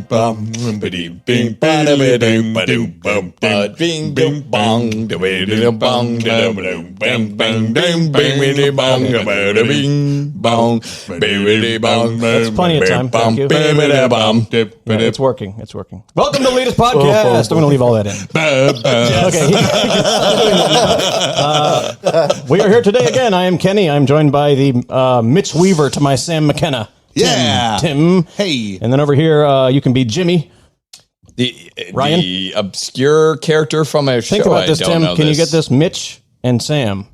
bum, bing, bing, bada bing, bing, bum, bing, bing, bong, da bing, bong, da bing, bang, bang, bang, bing, bong, da bing, bong, bing, bong. That's plenty of time. Thank you. Yeah, it's working. It's working. Welcome to the Leetist podcast. I'm going to leave all that in. Okay. We are here today again. I am Kenny. I'm joined by the Mitch Weaver to my Sam McKenna. Tim. Hey. And then over here, you can be Jimmy. Ryan? The obscure character from a show. Think about this, Tim. Can you get this? this? Mitch and Sam.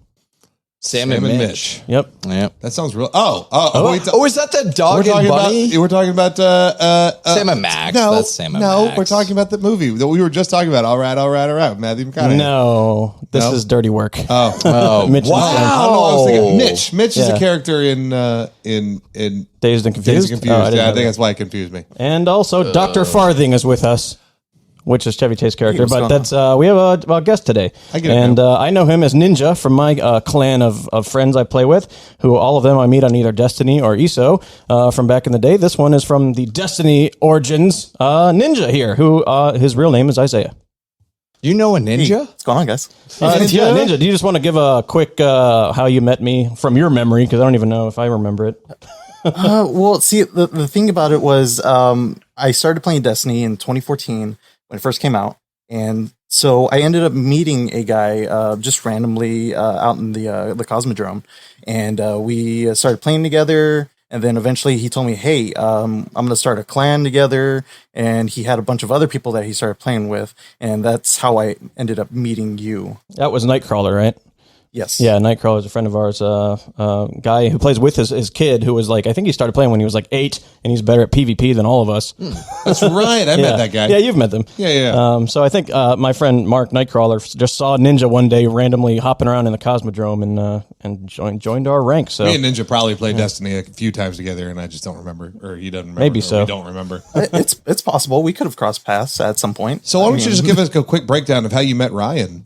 Sam and Mitch. Yep. That sounds real. Is that the dog and bunny? We're talking about Sam and Max. No, That's Sam and no, Max. we're talking about the movie that we were just talking about. All right, Matthew McConaughey. No, this is dirty work. Mitch wow. and Sam. I don't know. I was thinking Mitch. Mitch is Yeah. a character in Dazed and Confused. I think that's why it confused me. And also, Dr. Farthing is with us, which is Chevy Chase's character. But that's we have a guest today. I know him as Ninja from my clan of friends I play with, who all of them I meet on either Destiny or ESO from back in the day. This one is from the Destiny Origins Ninja here, who his real name is Isaiah. You know a ninja? What's going on, guys? Ninja, do you just want to give a quick how you met me from your memory? Because I don't even know if I remember it. Well, see, the thing about it was I started playing Destiny in 2014 when it first came out. And so I ended up meeting a guy just randomly out in the Cosmodrome. And we started playing together. And then eventually he told me, hey, I'm going to start a clan together. And he had a bunch of other people that he started playing with. And that's how I ended up meeting you. That was Nightcrawler, right? Yes. Yeah, Nightcrawler is a friend of ours, guy who plays with his kid, who was like, I think he started playing when he was like 8, and he's better at PvP than all of us. That's right. I met that guy. Yeah, you've met them. Yeah. So I think my friend Mark Nightcrawler just saw Ninja one day randomly hopping around in the Cosmodrome and joined our ranks. So me and Ninja probably played Destiny a few times together, and I just don't remember, or he doesn't remember. Maybe so. We don't remember. It's possible. We could have crossed paths at some point. So why don't you just give us a quick breakdown of how you met Ryan?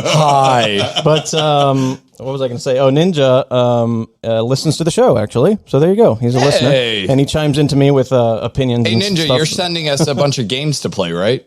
Hi. But what was I going to say? Oh, Ninja listens to the show, actually. So there you go. He's a listener. And he chimes into me with opinions. Hey, and Ninja, stuff. you're sending us a bunch of games to play, right?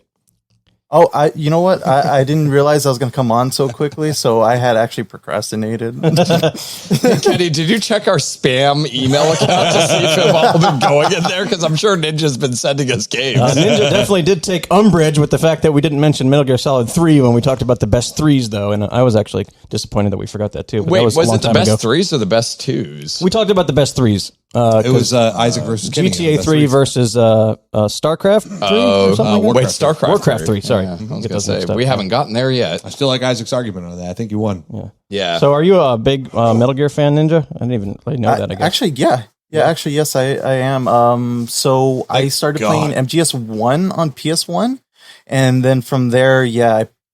Oh, you know what? I didn't realize I was going to come on so quickly, so I had actually procrastinated. Kenny, did you check our spam email account to see if it all been going in there? Because I'm sure Ninja's been sending us games. Ninja definitely did take umbrage with the fact that we didn't mention Metal Gear Solid 3 when we talked about the best threes, though, and I was actually disappointed that we we forgot that too. But Wait, that was a long it the time best ago. threes or the best twos? We talked about the best threes. It was Isaac versus Kenny. GTA 3 versus StarCraft 3 or something like that? Wait, StarCraft Warcraft 3, sorry. Yeah, I was going to say, we haven't gotten there yet. I still like Isaac's argument on that. I think you won. Yeah. So are you a big Metal Gear fan, Ninja? I didn't even really know that, I guess. Actually, yeah. Yeah, actually, yes, I am. So I started playing MGS1 on PS1. And then from there,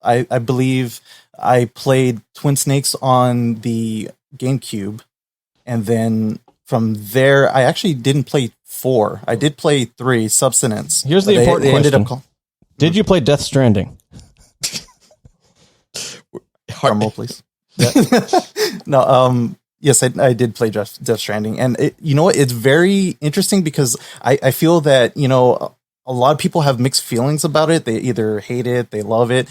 I believe I played Twin Snakes on the GameCube. And then from there, I actually didn't play 4. I did play 3, Subsistence. Here's the important question. Did you play Death Stranding? Rumble, please. No, yes, I did play Death Stranding. And you know what? It's very interesting because I feel that, a lot of people have mixed feelings about it. They either hate it, they love it.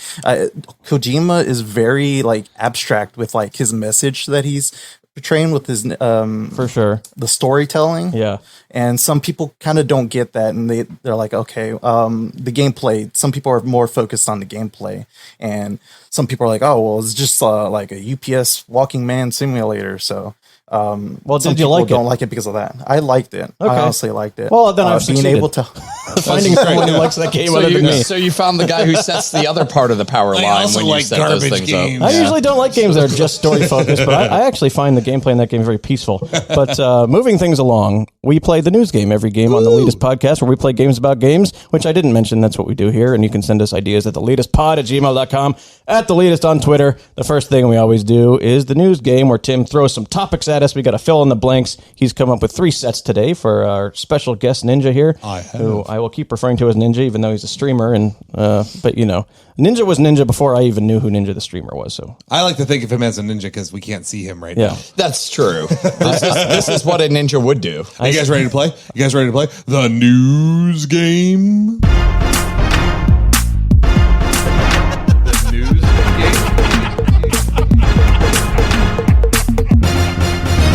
Kojima is very abstract with his message that he's portraying with his for sure the storytelling. Yeah. And some people kind of don't get that, and they're like, okay, the gameplay. Some people are more focused on the gameplay, and some people are like, oh, well, it's just like a UPS walking man simulator. So, well, some did you people like it? don't like it because of that. I liked it. Okay. I honestly liked it. Well, then I've being succeeded. able to finding someone who likes that game other than me. So you found the guy who sets the other part of the power line when you set those things up. I usually don't like games that are just story focused, but I actually find the gameplay in that game very peaceful. But moving things along, we play the news game every game on the Leetist podcast, where we play games about games, which I didn't mention. That's what we do here. And you can send us ideas at TheLeetistPod@gmail.com, at TheLeetist on Twitter. The first thing we always do is the news game, where Tim throws some topics at status. We got to fill in the blanks. He's come up with 3 sets today for our special guest Ninja here, who I will keep referring to as Ninja, even though he's a streamer. And but Ninja was Ninja before I even knew who Ninja the streamer was. So I like to think of him as a ninja because we can't see him right now. That's true. This is what a ninja would do. Are you guys ready to play? You guys ready to play the news game?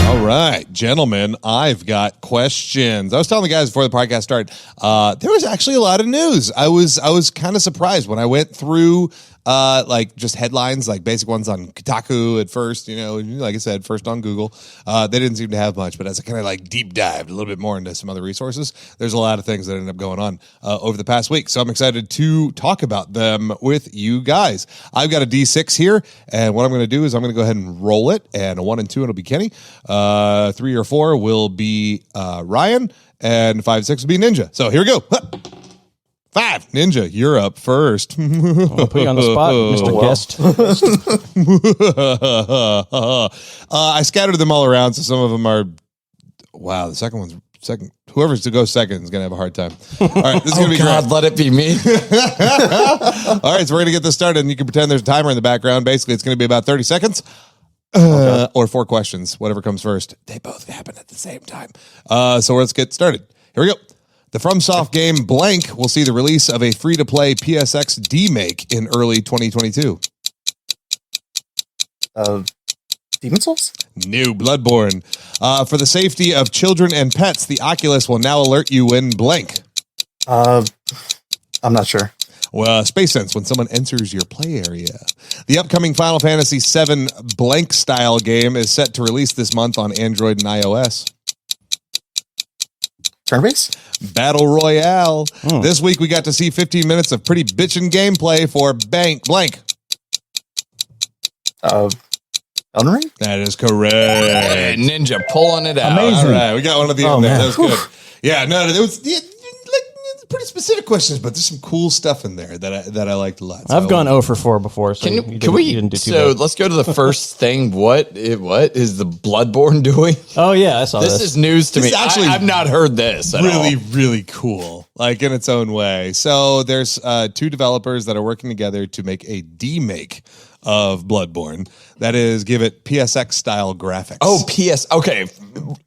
All right, gentlemen, I've got questions. I was telling the guys before the podcast started, there was actually a lot of news. I was kind of surprised when I went through like just headlines, like basic ones on Kotaku at first, like I said, first on Google. They didn't seem to have much, but as I kind of like deep dived a little bit more into some other resources, there's a lot of things that ended up going on over the past week. So I'm excited to talk about them with you guys. I've got a D6 here, and what I'm going to do is I'm going to go ahead and roll it, and a 1 and 2 it'll be Kenny. 3 or 4 will be Ryan, and 5 and 6 will be Ninja. So here we go. 5, Ninja, you're up first. I'll put you on the spot, Mr. Guest. I scattered them all around, so some of them are. Wow, the second one's second. Whoever's to go second is going to have a hard time. All right, this is going to be God, great. let it be me. All right, so we're going to get this started, and you can pretend there's a timer in the background. Basically, it's going to be about 30 seconds. Or 4 questions, whatever comes first. They both happen at the same time. So let's get started. Here we go. The FromSoft game Blank will see the release of a free-to-play PSX demake in early 2022. Demon Souls? New Bloodborne. For the safety of children and pets, the Oculus will now alert you when blank. I'm not sure. Well, Space Sense when someone enters your play area. The upcoming Final Fantasy VII Blank style game is set to release this month on Android and iOS. Turn-based? Battle Royale. This week we got to see 15 minutes of pretty bitchin' gameplay for Blank. Elden Ring? That is correct. Hey, Ninja pulling it out. Amazing. All right, we got one of the Oh, end there. man. That was good. Yeah, no, it was pretty specific questions, but there's some cool stuff in there that I liked a lot. I've gone 0 for 4 before. So Can you didn't do too bad. let's go to the first thing. What is the Bloodborne doing? Oh yeah, I saw This is news to This me. is actually I've not heard this at really, all. really cool, like in its own way. So there's 2 developers that are working together to make a demake of Bloodborne. That is, give it PSX style graphics. Oh, PS. Okay.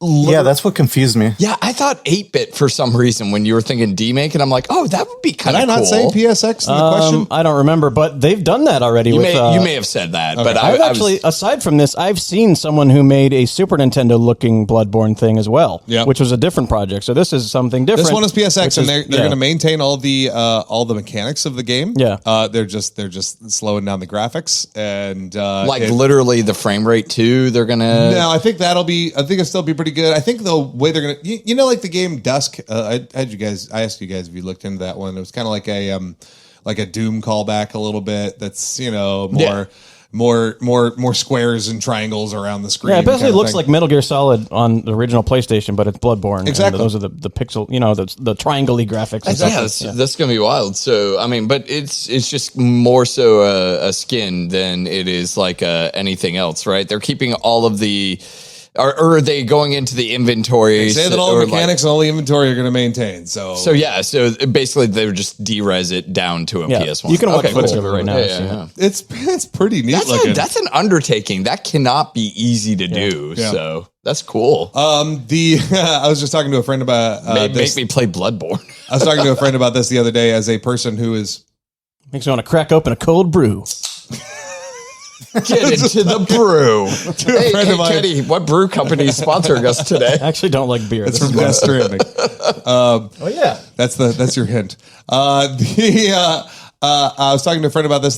Yeah, that's what confused me. Yeah, I thought 8-bit for some reason when you were thinking demake, and I'm like, oh, that would be Did kind I of cool. not say PSX in the question? I don't remember, but they've done that already. You with, may have said that, but I've I actually, was, aside from this, I've seen someone who made a Super Nintendo looking Bloodborne thing as well, Yep. which was a different project. So this is something different. This one is PSX, which and is- they're going to maintain all the mechanics of the game. Yeah. They're just slowing down the graphics and like literally the frame rate too. They're gonna. No, I think it'll still be pretty good. I think the way they're gonna, like the game Dusk. I asked you guys if you looked into that one. It was kind of like a Doom callback a little bit. That's more squares and triangles around the screen. Yeah, it basically kind of looks thing. like Metal Gear Solid on the original PlayStation, but it's Bloodborne. Exactly. And those are the pixel, the triangle-y graphics. And stuff. That's gonna be wild. So I mean, but it's just more so a skin than it is like anything else, right? They're keeping all of the. Or are they going into the inventory? They say that all the mechanics and all the inventory are going to maintain. So basically they would just de-res it down to a Yeah, PS1. you can watch Okay, footage cool. of it right now. Yeah. it's pretty neat looking. That's an undertaking. That cannot be easy to do. Yeah. So that's cool. I was just talking to a friend about Make me play Bloodborne. I was talking to a friend about this the other day as a person who is. Makes me want to crack open a cold brew. Get into the brew. Hey, friend of mine. Kenny, what brew company is sponsoring us today? I actually don't like beer. It's This from is Death Stranding. oh yeah. That's your hint. I was talking to a friend about this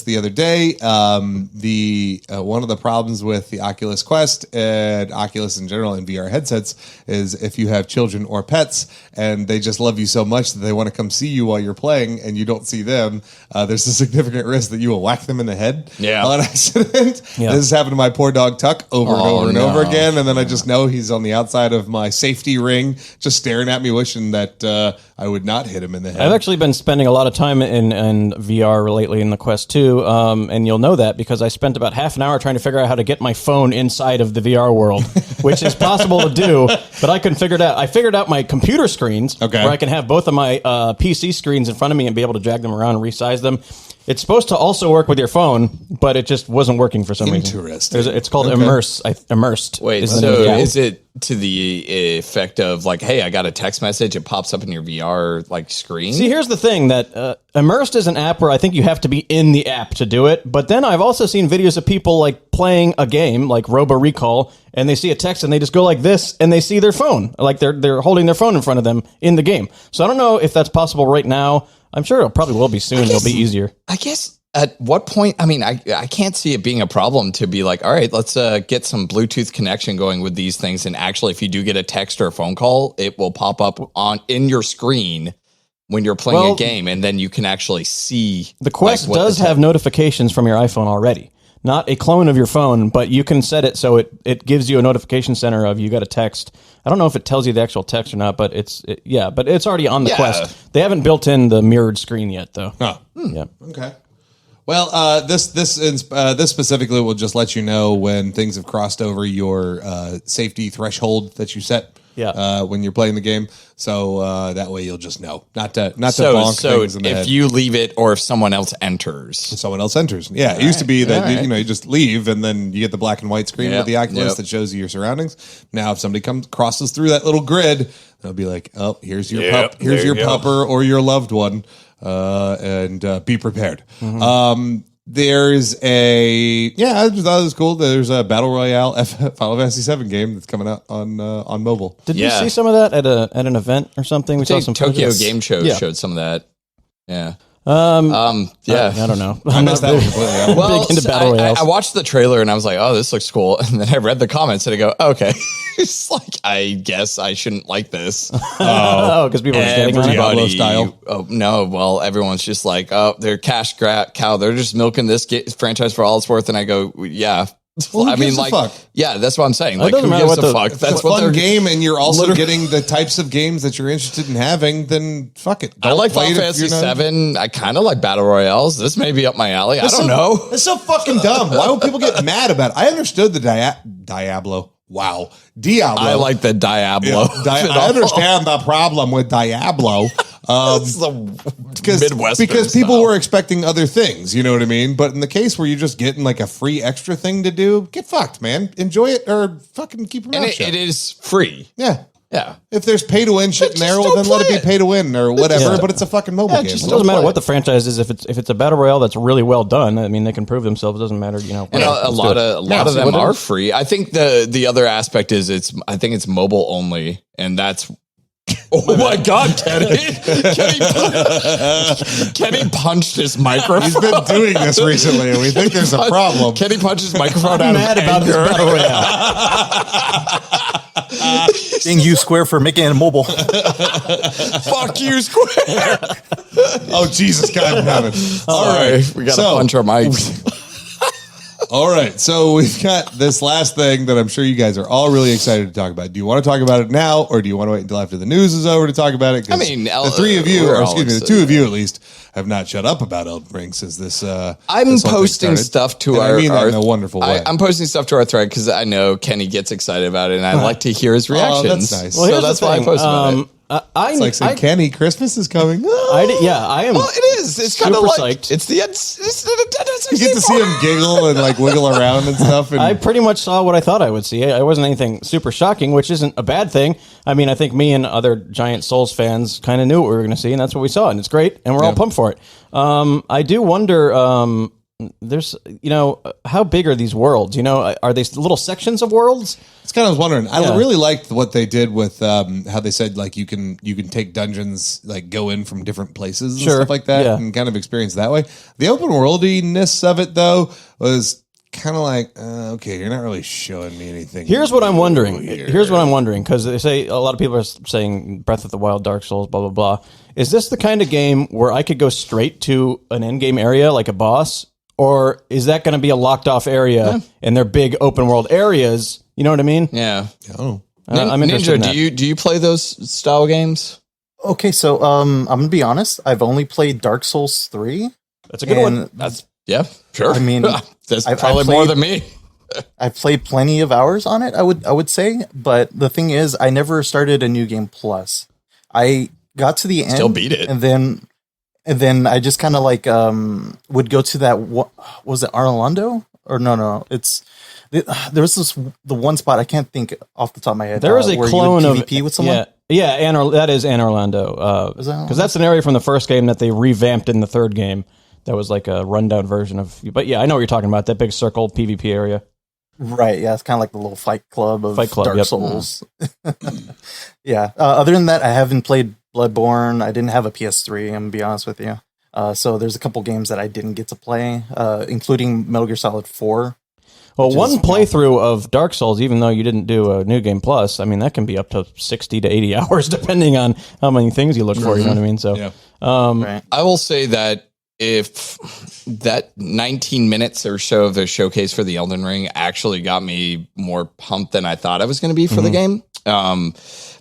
the other day. One of the problems with the Oculus Quest and Oculus in general and VR headsets is if you have children or pets and they just love you so much that they want to come see you while you're playing and you don't see them, there's a significant risk that you will whack them in the head on accident. Yeah. This has happened to my poor dog Tuck over and over and no. over again, and then I just know he's on the outside of my safety ring, just staring at me, wishing that I would not hit him in the head. I've actually been spending a lot of time in VR lately in the Quest 2, and you'll know that because I spent about half an hour trying to figure out how to get my phone inside of the VR world, which is possible to do, but I couldn't figure it out. I figured out my computer screens, where I can have both of my PC screens in front of me and be able to drag them around and resize them. It's supposed to also work with your phone, but it just wasn't working for some reason. Interesting. It's called Immersed. Wait, is it to the effect of like, hey, I got a text message, it pops up in your VR like screen? See, here's the thing that Immersed is an app where I think you have to be in the app to do it. But then I've also seen videos of people like playing a game like Robo Recall, and they see a text and they just go like this, and they see their phone, like they're holding their phone in front of them in the game. So I don't know if that's possible right now. I'm sure it probably will be soon. It'll be easier. I guess at what point, I mean, I can't see it being a problem to be like, all right, let's get some Bluetooth connection going with these things. And actually, if you do get a text or a phone call, it will pop up in your screen when you're playing a game. And then you can actually see. The Quest does have notifications from your iPhone already. Not a clone of your phone, but you can set it so it gives you a notification center of you got a text. I don't know if it tells you the actual text or not, but it's already on the Quest. They haven't built in the mirrored screen yet, though. Oh, yeah. Okay. Well, this specifically will just let you know when things have crossed over your safety threshold that you set. When you're playing the game, so that way you'll just know not to bonk things in the head. If you leave it, or if someone else enters, Yeah, it used to be that you just leave and then you get the black and white screen with the Oculus that shows you your surroundings. Now, if somebody crosses through that little grid, they'll be like, "Oh, here's your pupper or your loved one," and be prepared. Mm-hmm. There's I just thought it was cool. There's a Battle Royale Final Fantasy VII game that's coming out on mobile. Did you see some of that at an event or something? We saw some Tokyo Game Show showed some of that. Yeah. I don't know. I'm not big into Battle Royales. I watched the trailer and I was like, oh, this looks cool. And then I read the comments and I go, okay. It's like, I guess I shouldn't like this. Because people are just getting on Diablo style. Oh, no. Well, everyone's just like, oh, they're cash cow. They're just milking this franchise for all it's worth. And I go, yeah. Well, I mean, like, yeah, that's what I'm saying. Like, who gives a fuck? That's what fun game, and you're also getting the types of games that you're interested in having. Then fuck it. I like Final Fantasy VII. I kind of like battle royales. This may be up my alley. I don't know. It's so fucking dumb. Why would people get mad about it? I understood the Diablo. Wow, Diablo. I like the Diablo. I understand the problem with Diablo. Because people were expecting other things, you know what I mean? But in the case where you're just getting like a free extra thing to do, get fucked, man. Enjoy it or fucking keep your mouth shut. It is free. Yeah. Yeah. If there's pay to win shit in there, well, then let it be pay to win or whatever. But it's a fucking mobile game. It doesn't matter what the franchise is. If it's a battle royale that's really well done, I mean, they can prove themselves. It doesn't matter, you know. And a lot of them are free. I think the other aspect is it's mobile only, and that's. Oh my God, Kenny! Kenny punched his microphone. He's been doing this recently, and we think there's a problem. Kenny punched his microphone I'm mad about this battle royale. Ding you, Square, for making it mobile. Fuck you, Square. Oh, Jesus, God in heaven. All right, we got to punch our mics. All right, so we've got this last thing that I'm sure you guys are all really excited to talk about. Do you want to talk about it now, or do you want to wait until after the news is over to talk about it? I mean, the three of you, or excuse me, the two of you at least, have not shut up about Elden Ring since this. I'm posting stuff to our. I mean that in a wonderful way. I'm posting stuff to our thread because I know Kenny gets excited about it, and I like to hear his reactions. Oh, that's nice. Well, so that's why I post about it. It's like saying, Kenny, Christmas is coming. I am. Well, it is. It's kind of like psyched. It's the Nintendo 64. You get to see him giggle and like wiggle around and stuff. And I pretty much saw what I thought I would see. It wasn't anything super shocking, which isn't a bad thing. I mean, I think me and other giant Souls fans kind of knew what we were going to see, and that's what we saw, and it's great, and we're all pumped for it. I do wonder. There's, how big are these worlds? Are they little sections of worlds? It's kind of, I was wondering. I really liked what they did with how they said like you can take dungeons, like go in from different places and stuff like that, and kind of experience that way. The open worldiness of it though was kind of like okay, you're not really showing me anything. Here's what I'm wondering. Because they say a lot of people are saying Breath of the Wild, Dark Souls, blah blah blah. Is this the kind of game where I could go straight to an end game area like a boss? Or is that going to be a locked off area and they're big open world areas? You know what I mean? Yeah. Oh. I'm interested Ninja, in that. do you play those style games? Okay, so I'm gonna be honest. I've only played Dark Souls 3. That's a good one. Yeah, sure. I mean, that's I probably more than me. I've played plenty of hours on it. I would say, but the thing is, I never started a New Game Plus. I got to the end, Still beat it, and then I just kind of like would go to that. What was it, Orlando? Or no, it's there was the one spot I can't think off the top of my head. There was a clone of PvP with someone. That is Anne Orlando. Because that's an area from the first game that they revamped in the third game. That was like a rundown version of. But yeah, I know what you're talking about. That big circle PvP area. Right, yeah, it's kind of like the little fight club of Dark Souls. Yeah. Other than that, I haven't played Bloodborne. I didn't have a PS3. I'm gonna be honest with you. So there's a couple games that I didn't get to play, including Metal Gear Solid 4. Well, one playthrough of Dark Souls, even though you didn't do a New Game Plus, I mean, that can be up to 60 to 80 hours, depending on how many things you look for. You know what I mean? So, right. I will say that if that 19 minutes or so of the showcase for the Elden Ring actually got me more pumped than I thought I was going to be for the game.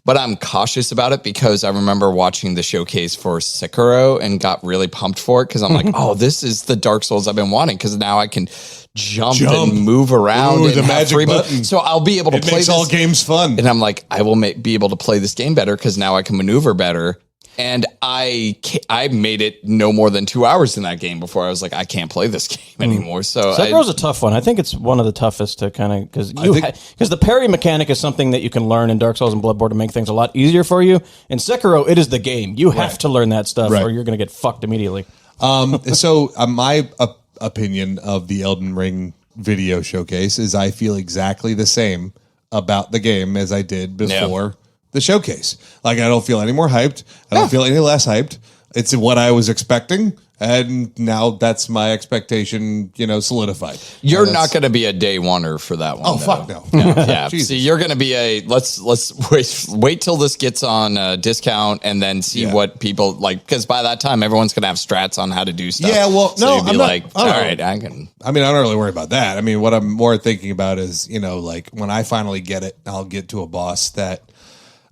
But I'm cautious about it because I remember watching the showcase for Sekiro and got really pumped for it because I'm like, oh, this is the Dark Souls I've been wanting because now I can jump and move around. The magic button. So I'll be able to play makes all games fun. And I'm like, I will be able to play this game better because now I can maneuver better. And I made it no more than 2 hours in that game before I was like, I can't play this game anymore. So Sekiro's a tough one. I think it's one of the toughest to kind of because the parry mechanic is something that you can learn in Dark Souls and Bloodborne to make things a lot easier for you. In Sekiro, it is the game. You have to learn that stuff or you're going to get fucked immediately. So my opinion of the Elden Ring video showcase is I feel exactly the same about the game as I did before. The showcase. Like, I don't feel any more hyped. I don't feel any less hyped. It's what I was expecting. And now that's my expectation, solidified. You're not going to be a day oneer for that one. Oh, fuck no. Yeah. See, you're going to be let's wait till this gets on discount and then see what people like. Because by that time, everyone's going to have strats on how to do stuff. Yeah, well, so you'd be all right, I can. I mean, I don't really worry about that. I mean, what I'm more thinking about is, like when I finally get it, I'll get to a boss that,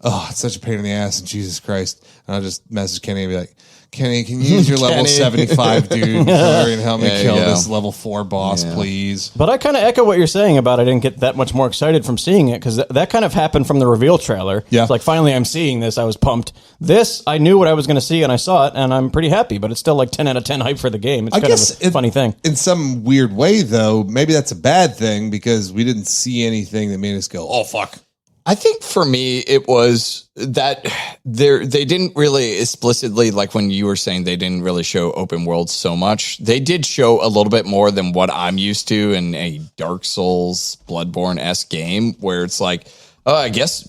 it's such a pain in the ass, and Jesus Christ. And I'll just message Kenny and be like, Kenny, can you use your level 75 dude and help me kill this level 4 boss, please? But I kind of echo what you're saying about I didn't get that much more excited from seeing it, because that kind of happened from the reveal trailer. Yeah. It's like, finally I'm seeing this. I was pumped. This, I knew what I was going to see, and I saw it, and I'm pretty happy, but it's still like 10 out of 10 hype for the game. It's kind of a funny thing. In some weird way, though, maybe that's a bad thing, because we didn't see anything that made us go, oh, fuck. I think for me, it was that they didn't really explicitly, like when you were saying they didn't really show open world so much. They did show a little bit more than what I'm used to in a Dark Souls, Bloodborne-esque game, where it's like, oh, I guess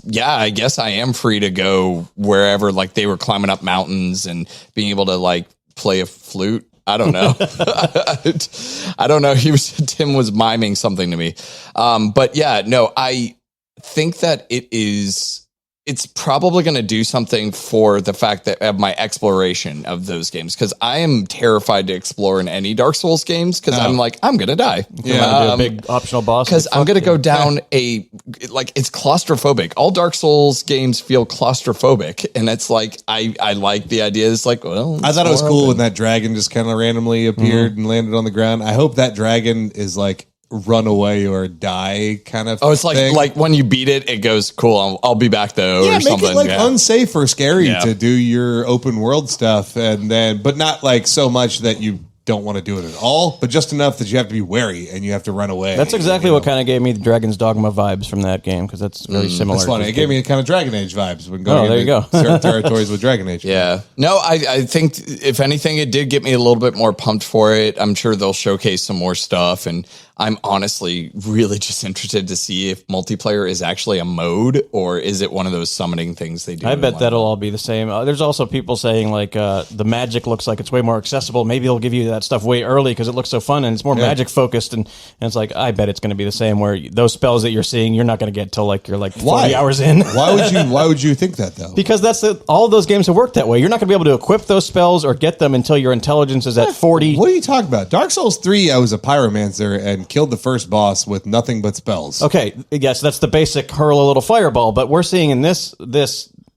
I am free to go wherever. Like they were climbing up mountains and being able to like play a flute. I don't know. I don't know. Tim was miming something to me. But yeah, no, I think that it's probably going to do something for the fact that of my exploration of those games, because I am terrified to explore in any Dark Souls games because I'm like, I'm going to die. Yeah, a big optional boss. Because I'm going to go down it's claustrophobic. All Dark Souls games feel claustrophobic, and it's like I like the idea. It's like, well, I thought it was cool when that dragon just kind of randomly appeared and landed on the ground. I hope that dragon is like run away or die kind of it's thing. like when you beat it, it goes, cool, I'll be back though, or something. Make it unsafe or scary to do your open world stuff, and then but not like so much that you don't want to do it at all, but just enough that you have to be wary and you have to run away. That's exactly what kind of gave me the Dragon's Dogma vibes from that game, because that's very similar. That's funny. It gave me kind of Dragon Age vibes when going there you go. certain territories with Dragon Age. Yeah. No, I think if anything, it did get me a little bit more pumped for it. I'm sure they'll showcase some more stuff, and I'm honestly really just interested to see if multiplayer is actually a mode or is it one of those summoning things they do. I bet that'll all be the same. There's also people saying like the magic looks like it's way more accessible. Maybe they'll give you that stuff way early because it looks so fun and it's more magic focused. And it's like, I bet it's going to be the same where those spells that you're seeing, you're not going to get till like you're like 40 hours in. Why would you think that though? Because all of those games have worked that way. You're not going to be able to equip those spells or get them until your intelligence is at 40. What are you talking about? Dark Souls 3, I was a pyromancer and killed the first boss with nothing but spells. Okay, yes, that's the basic hurl a little fireball, but we're seeing in this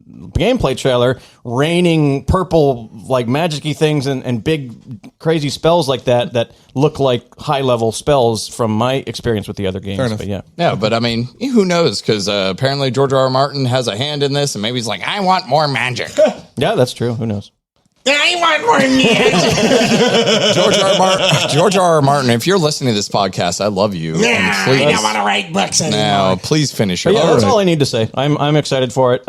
gameplay trailer, raining purple like magic-y things and big crazy spells like that look like high-level spells from my experience with the other games. But Yeah, but I mean, who knows? Because apparently George R. R. Martin has a hand in this, and maybe he's like, I want more magic. Yeah, that's true. Who knows? I want more magic. George R. R. Martin, if you're listening to this podcast, I love you. And please, I don't want to write books anymore. now, please finish your Yeah, that's all I need to say. I'm excited for it.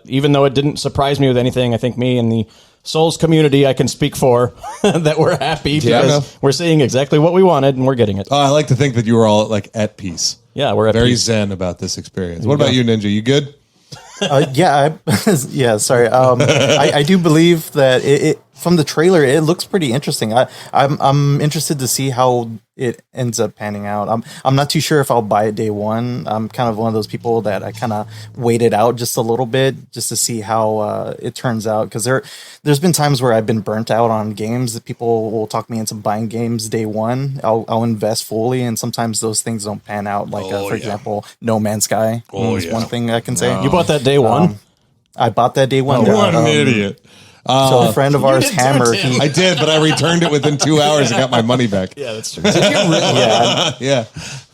Even though it didn't surprise me with anything, I think me and the Souls community I can speak for that we're happy because we're seeing exactly what we wanted and we're getting it. I like to think that you were all like at peace. Yeah, we're at Very peace. zen about this experience. What about you, Ninja? You good? Sorry. I do believe that it from the trailer, it looks pretty interesting. I'm interested to see how it ends up panning out. I'm not too sure if I'll buy it day one. I'm kind of one of those people that I kind of waited out just a little bit just to see how it turns out. Because there's been times where I've been burnt out on games that people will talk me into buying games day one. I'll invest fully, and sometimes those things don't pan out. Like for example, No Man's Sky is one thing I can say. You bought that day one? I bought that day one. What an idiot. So a friend of ours, Hammer, I did, but I returned it within 2 hours and got my money back. Yeah, that's true. Did you really? Yeah.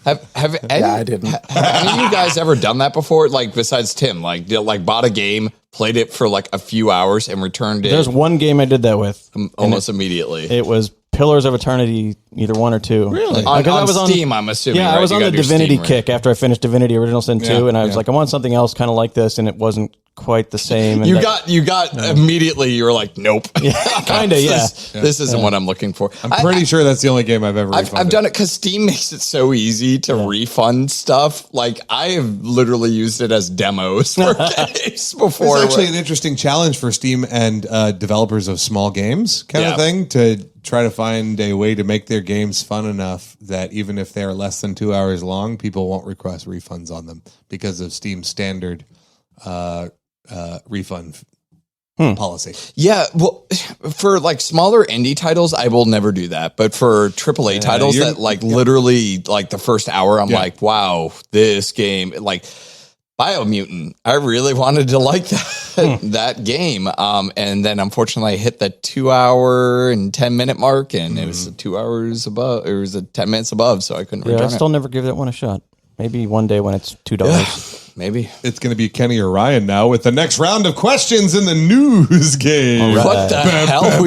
I didn't. Have any of you guys ever done that before? Like, besides Tim, like bought a game, played it for like a few hours, and returned it There's one game I did that with. almost immediately. It was Pillars of Eternity, either 1 or 2. Really? Because On I was Steam, I'm assuming. Yeah, right? I was You on the got your Divinity Steam, right? kick after I finished Divinity Original Sin 2, Yeah, and I was like, I want something else kind of like this, and it wasn't quite the same. And You got immediately. You were like, nope. Kind of, yeah. This isn't what I'm looking for. I'm pretty sure that's the only game I've ever refunded. I've done it because Steam makes it so easy to refund stuff. Like, I have literally used it as demos for games before. It's actually an interesting challenge for Steam and developers of small games kind of thing to try to find a way to make their games fun enough that even if they're less than 2 hours long, people won't request refunds on them because of Steam's standard refund policy. Yeah, well, for like smaller indie titles, I will never do that. But for AAA titles that like literally like the first hour, I'm like, wow, this game, like Biomutant, I really wanted to like that game. And then unfortunately I hit the 2 hour and 10-minute mark, and it was 2 hours above, it was 10 minutes above, so I couldn't return I still never give that one a shot. Maybe one day when it's $2. Maybe. It's going to be Kenny or Ryan now with the next round of questions in the news game. What the hell?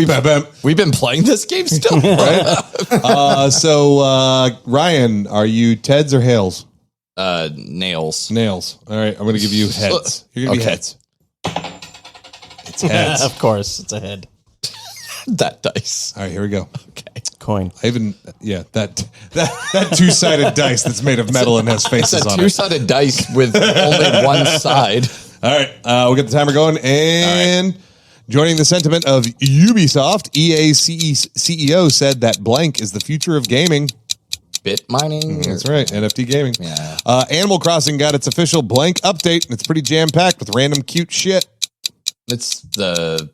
We've been playing this game still? Right? So, Ryan, are you Teds or Hales? Nails. Nails. All right, I'm going to give you heads. You're going to be heads. It's heads. Of course, it's a head. That dice. All right, here we go. Okay. Coin. I even, that two-sided dice that's made of metal and has faces It's a on it. two-sided dice with only one side. All right, we'll get the timer going. And joining the sentiment of Ubisoft, EA CEO said that blank is the future of gaming. Bit mining. That's right, NFT gaming. Yeah. Animal Crossing got its official blank update, and it's pretty jam-packed with random cute shit. It's the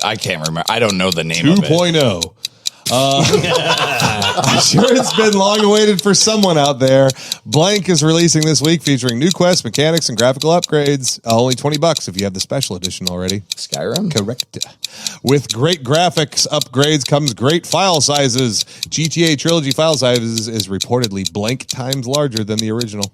I can't remember. I don't know the name of it. 2.0. I'm sure it's been long awaited for someone out there. Blank is releasing this week, featuring new quests, mechanics, and graphical upgrades. Only $20 if you have the special edition already. Skyrim? Correct. With great graphics upgrades comes great file sizes. GTA Trilogy file sizes is reportedly blank times larger than the original.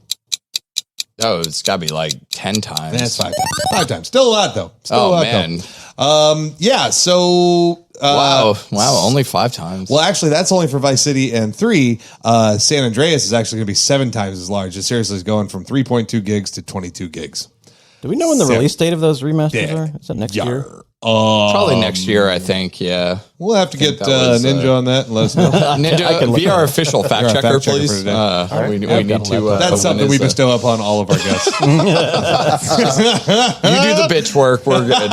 Oh, it's got to be like 10 times. That's 5 times. 5 times. Still a lot, though. Still a lot, man. though. Yeah, so... Wow, only 5 times. Well, actually, that's only for Vice City and 3. San Andreas is actually going to be 7 times as large. It seriously is going from 3.2 gigs to 22 gigs. Do we know when the release date of those remasters are? Is that next year? Probably next year, I think, yeah. We'll have to get that was, Ninja on that and let us know. Ninja, be our official fact You're our checker, fact checker please. for today. We need to... That's something we bestow upon all of our guests. You do the bitch work. We're good.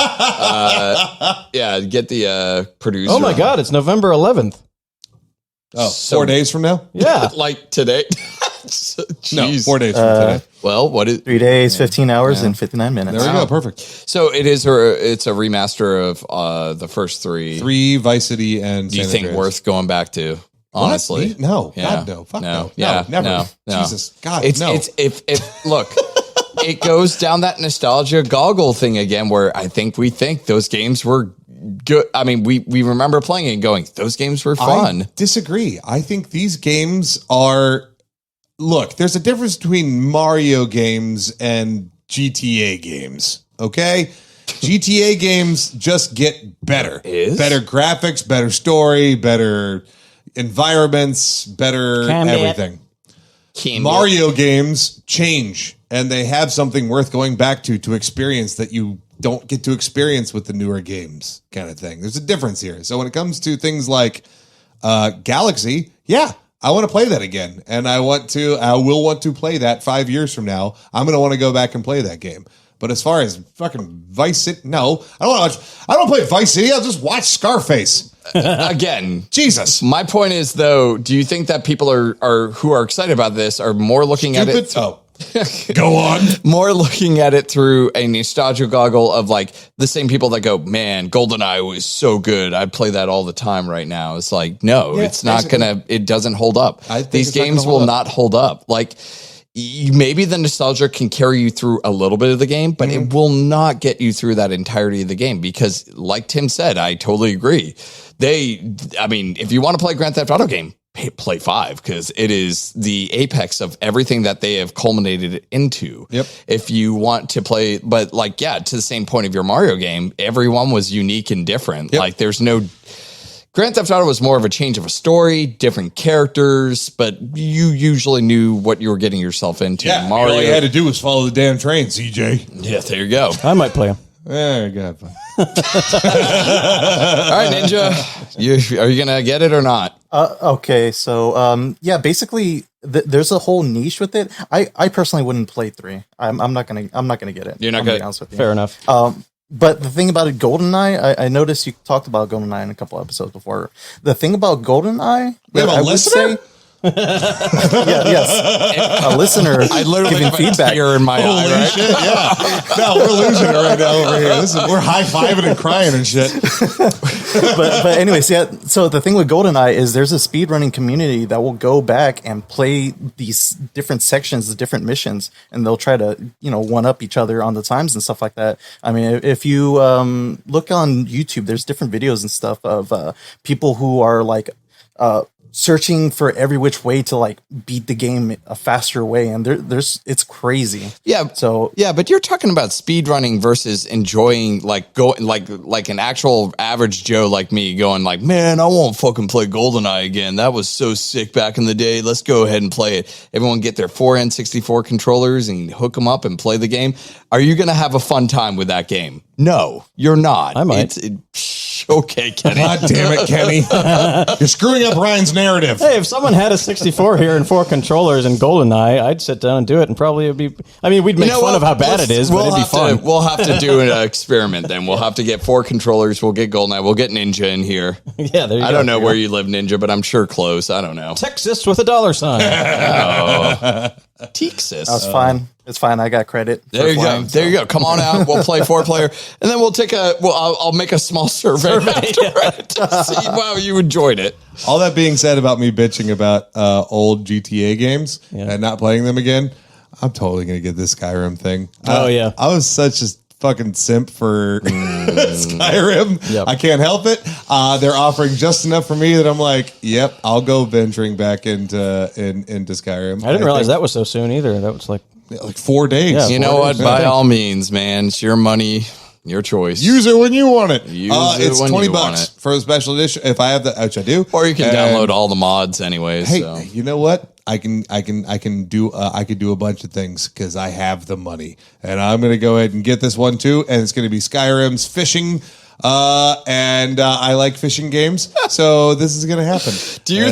Yeah, get the producer. Oh my God, it's November 11th. Oh, 4 days from now? Yeah. Like today? No, Jeez. 4 days from today. Well, what is... 3 days, 15 hours, and 59 minutes. There we go. Perfect. So it's a remaster of the first 3. 3, Vice City, and Do you San think Andreas. worth going back to? Honestly, What? No. Yeah. God, no. Fuck no. Yeah. No, never. No. Jesus. God, It's no. if look, it goes down that nostalgia goggle thing again, where I think we think those games were good. I mean, we remember playing it and going, those games were fun. I disagree. I think these games are. Look, there's a difference between Mario games and GTA games. Okay. GTA games just get better. Better graphics, better story, better environments, better everything. Mario games change, and they have something worth going back to experience that you don't get to experience with the newer games, kind of thing. There's a difference here. So when it comes to things like Galaxy, yeah, I want to play that again, and I will want to play that 5 years from now. I'm going to want to go back and play that game. But as far as fucking Vice City, no, I don't play Vice City. I'll just watch Scarface. Again, Jesus. My point is, though, do you think that people are who are excited about this are more looking at it? Go on. More looking at it through a nostalgia goggle of like the same people that go, man, GoldenEye was so good. I'd play that all the time right now. It's like, no, it's not it doesn't hold up. These games will not hold up. Like, maybe the nostalgia can carry you through a little bit of the game, but it will not get you through that entirety of the game because, like Tim said, I totally agree. If you want to play a Grand Theft Auto game, play 5 because it is the apex of everything that they have culminated it into. Yep. If you want to play, but like, yeah, to the same point of your Mario game, everyone was unique and different. Yep. Like there's no... Grand Theft Auto was more of a change of a story, different characters, but you usually knew what you were getting yourself into. Yeah, Mario, all you had to do was follow the damn train, CJ. Yeah, there you go. I might play him. There you go. All right, Ninja, are you gonna get it or not? Okay, so basically, there's a whole niche with it. I personally wouldn't play 3. I'm not gonna get it. You're not gonna. Be honest with you. Fair enough. But the thing about it, GoldenEye, I noticed you talked about GoldenEye in a couple episodes before. The thing about GoldenEye, we have a listener. Yes, a listener. I literally giving feedback here in my eye. Right? Shit, yeah. No, we're losing it right now over here. We're high fiving and crying and shit. but anyways, yeah. So the thing with GoldenEye is there's a speedrunning community that will go back and play these different sections, the different missions, and they'll try to one up each other on the times and stuff like that. I mean, if you look on YouTube, there's different videos and stuff of people who are like. Searching for every which way to like beat the game a faster way, and it's crazy. Yeah. So yeah, but you're talking about speed running versus enjoying like an actual average Joe like me going like, man, I won't fucking play GoldenEye again. That was so sick back in the day. Let's go ahead and play it. Everyone get their 4 N64 controllers and hook them up and play the game. Are you going to have a fun time with that game? No, you're not. I might. Okay, Kenny. God damn it, Kenny. You're screwing up Ryan's narrative. Hey, if someone had a 64 here and 4 controllers and GoldenEye, I'd sit down and do it, and probably it'd be. I mean, we'd make fun of how bad it is, but it'd be fun. We'll have to do an experiment then. We'll have to get 4 controllers. We'll get GoldenEye. We'll get Ninja in here. Yeah, there you go. I don't know where you live, Ninja, but I'm sure close. I don't know. Texas with a $sign. Texas. That's fine. It's fine. I got credit. There you go. There you go. Come on out. We'll play 4-player, and then we'll take I'll make a small survey after to see. Wow, you enjoyed it. All that being said about me bitching about old GTA games and not playing them again, I'm totally gonna get this Skyrim thing. Yeah. I was such a fucking simp for Skyrim. Yep. I can't help it. They're offering just enough for me that I'm like, yep, I'll go venturing back into Skyrim. I didn't realize that was so soon either. That was like 4 days. Yeah, you know what? By all means, man, it's your money, your choice. Use it when you want it. It's $20 for a special edition if I have that, which I do. Or you can download all the mods anyways. Hey, so. you know what? I could do a bunch of things because I have the money, and I'm gonna go ahead and get this one too. And it's gonna be Skyrim's fishing. And I like fishing games, so this is gonna happen. Do you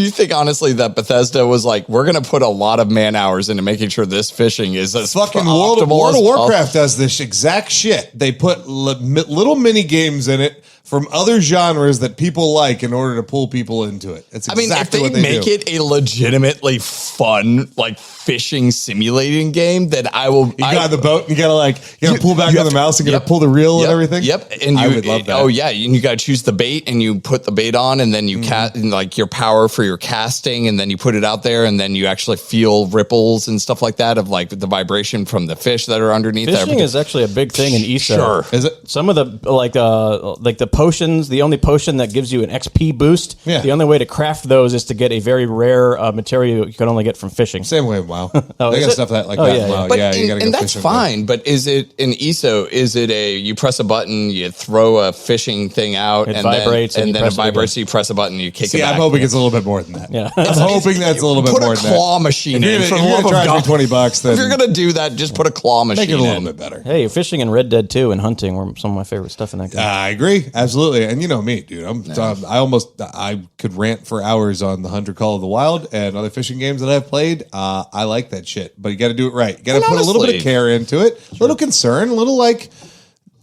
think honestly that Bethesda was like, we're gonna put a lot of man hours into making sure this fishing is as fucking World of Warcraft does this exact shit. They put little mini games in it from other genres that people like in order to pull people into it. It's exactly what they do. If they make it a legitimately fun, like fishing simulating game, then I will. You got the boat, and you gotta pull back on the mouse and you gotta pull the reel and everything. Yep. And I would love that. Oh yeah, and you gotta choose the bait and you put the bait on, and then you cast, and like your power power for your casting, and then you put it out there, and then you actually feel ripples and stuff like that of like the vibration from the fish that are underneath. Fishing is actually a big thing in ESO. Sure. Is it? Some of the like the potions, the only potion that gives you an XP boost, the only way to craft those is to get a very rare material you can only get from fishing. Same way, WoW. They got is it? stuff that like Oh, that. yeah, WoW. But You gotta go and that's fishing. fine. But is it in ESO? Is it you press a button, you throw a fishing thing out, It and vibrates, then and it you press it vibrates. You press a button, you kick it See, back. I'm hoping it's a little bit more than that. Yeah. I'm hoping that's a little bit Put more a than that. claw machine in. If For you're the love gonna of charge me God. $20, then If you're gonna do that, just put a claw machine make it a little in. bit better. Hey, fishing in Red Dead 2 and hunting were some of my favorite stuff in that game. I agree, absolutely. And you know me, dude. I could rant for hours on the Hunter Call of the Wild and other fishing games that I've played. I like that shit, but you got to do it right. You got to put a little bit of care into it, a little concern, a little like,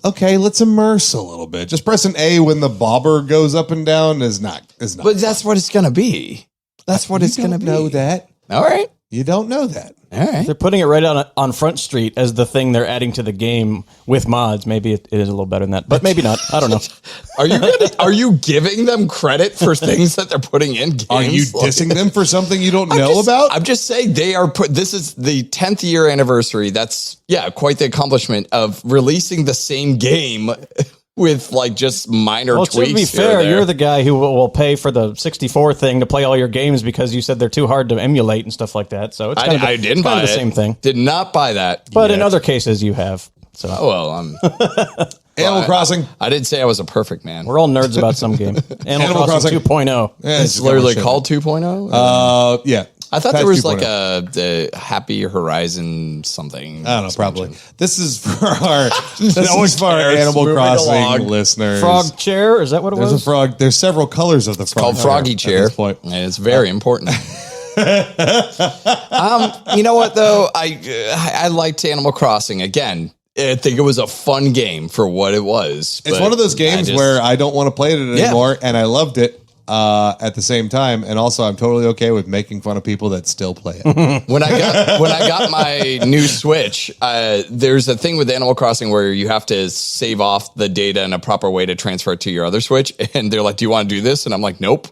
okay, let's immerse a little bit. Just pressing A when the bobber goes up and down is not. But that's what it's gonna be. That's what it's gonna be. Know that. All right. You don't know that. All right. They're putting it right on Front Street as the thing they're adding to the game with mods. Maybe it is a little better than that, but maybe not. I don't know. Are you giving them credit for things that they're putting in games? Are you dissing them for something you don't know about? I'm just saying they are this is the 10th year anniversary. That's quite the accomplishment of releasing the same game with like just minor Well, tweaks. to be fair, you're the guy who will pay for the 64 thing to play all your games because you said they're too hard to emulate and stuff like that. So it's I didn't buy the same thing. Did not buy that. But in other cases, you have. So I'm Animal Crossing. I didn't say I was a perfect man. we're all nerds about some game. Animal Crossing 2.0. Yeah, It's literally called 2.0. Yeah. I thought Patch there was 2.0. like a Happy Horizon something. I don't know, probably. This is for our cares? Animal Moving Crossing along. listeners. Frog chair? Is that what it There's was? a frog. There's several colors of the frog. Called Froggy at Chair. this point. And it's very important. You know what though? I liked Animal Crossing again. I think it was a fun game for what it was. It's one of those games where I don't want to play it anymore, and I loved it at the same time. And also, I'm totally okay with making fun of people that still play it. when I got my new Switch, there's a thing with Animal Crossing where you have to save off the data in a proper way to transfer it to your other Switch. And they're like, "Do you want to do this?" And I'm like, "Nope,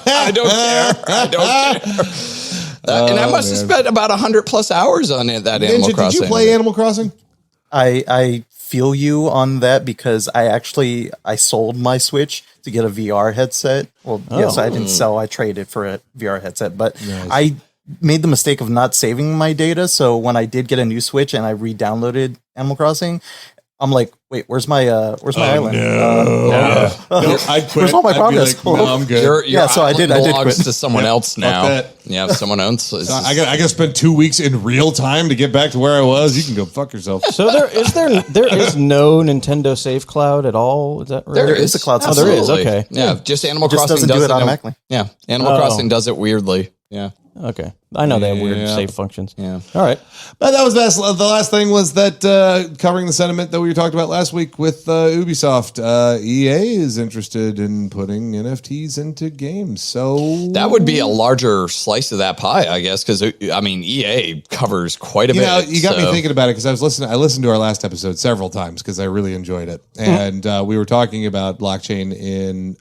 I don't care. I don't care." And I must have spent about 100+ hours on it. That Animal Ninja, Crossing. did you play Animal Crossing? I feel you on that because I sold my Switch to get a VR headset. Well, yes, I didn't sell. I traded for a VR headset, but I made the mistake of not saving my data. So when I did get a new Switch and I re-downloaded Animal Crossing, I'm like, wait, where's my island? No, I'd quit. Where's all my I'd be progress? like, no, I'm good. Your so I did belongs quit. to someone else now. that. Yeah, someone else. I got to spend 2 weeks in real time to get back to where I was. You can go fuck yourself. So there is no Nintendo Save Cloud at all. Is that right? There is a cloud Oh, there is. Absolutely. Okay. Yeah, just Animal Just Crossing doesn't do does it automatically. Yeah, Animal Crossing does it weirdly. Yeah. Okay. I know they have weird Yeah. save functions. Yeah. All right. But that was the last thing was that covering the sentiment that we talked about last week with Ubisoft. EA is interested in putting NFTs into games. So That would be a larger slice of that pie, I guess, because I mean, EA covers quite a you bit. know, you got me so- thinking about it because I listened to our last episode several times because I really enjoyed it, and we were talking about blockchain in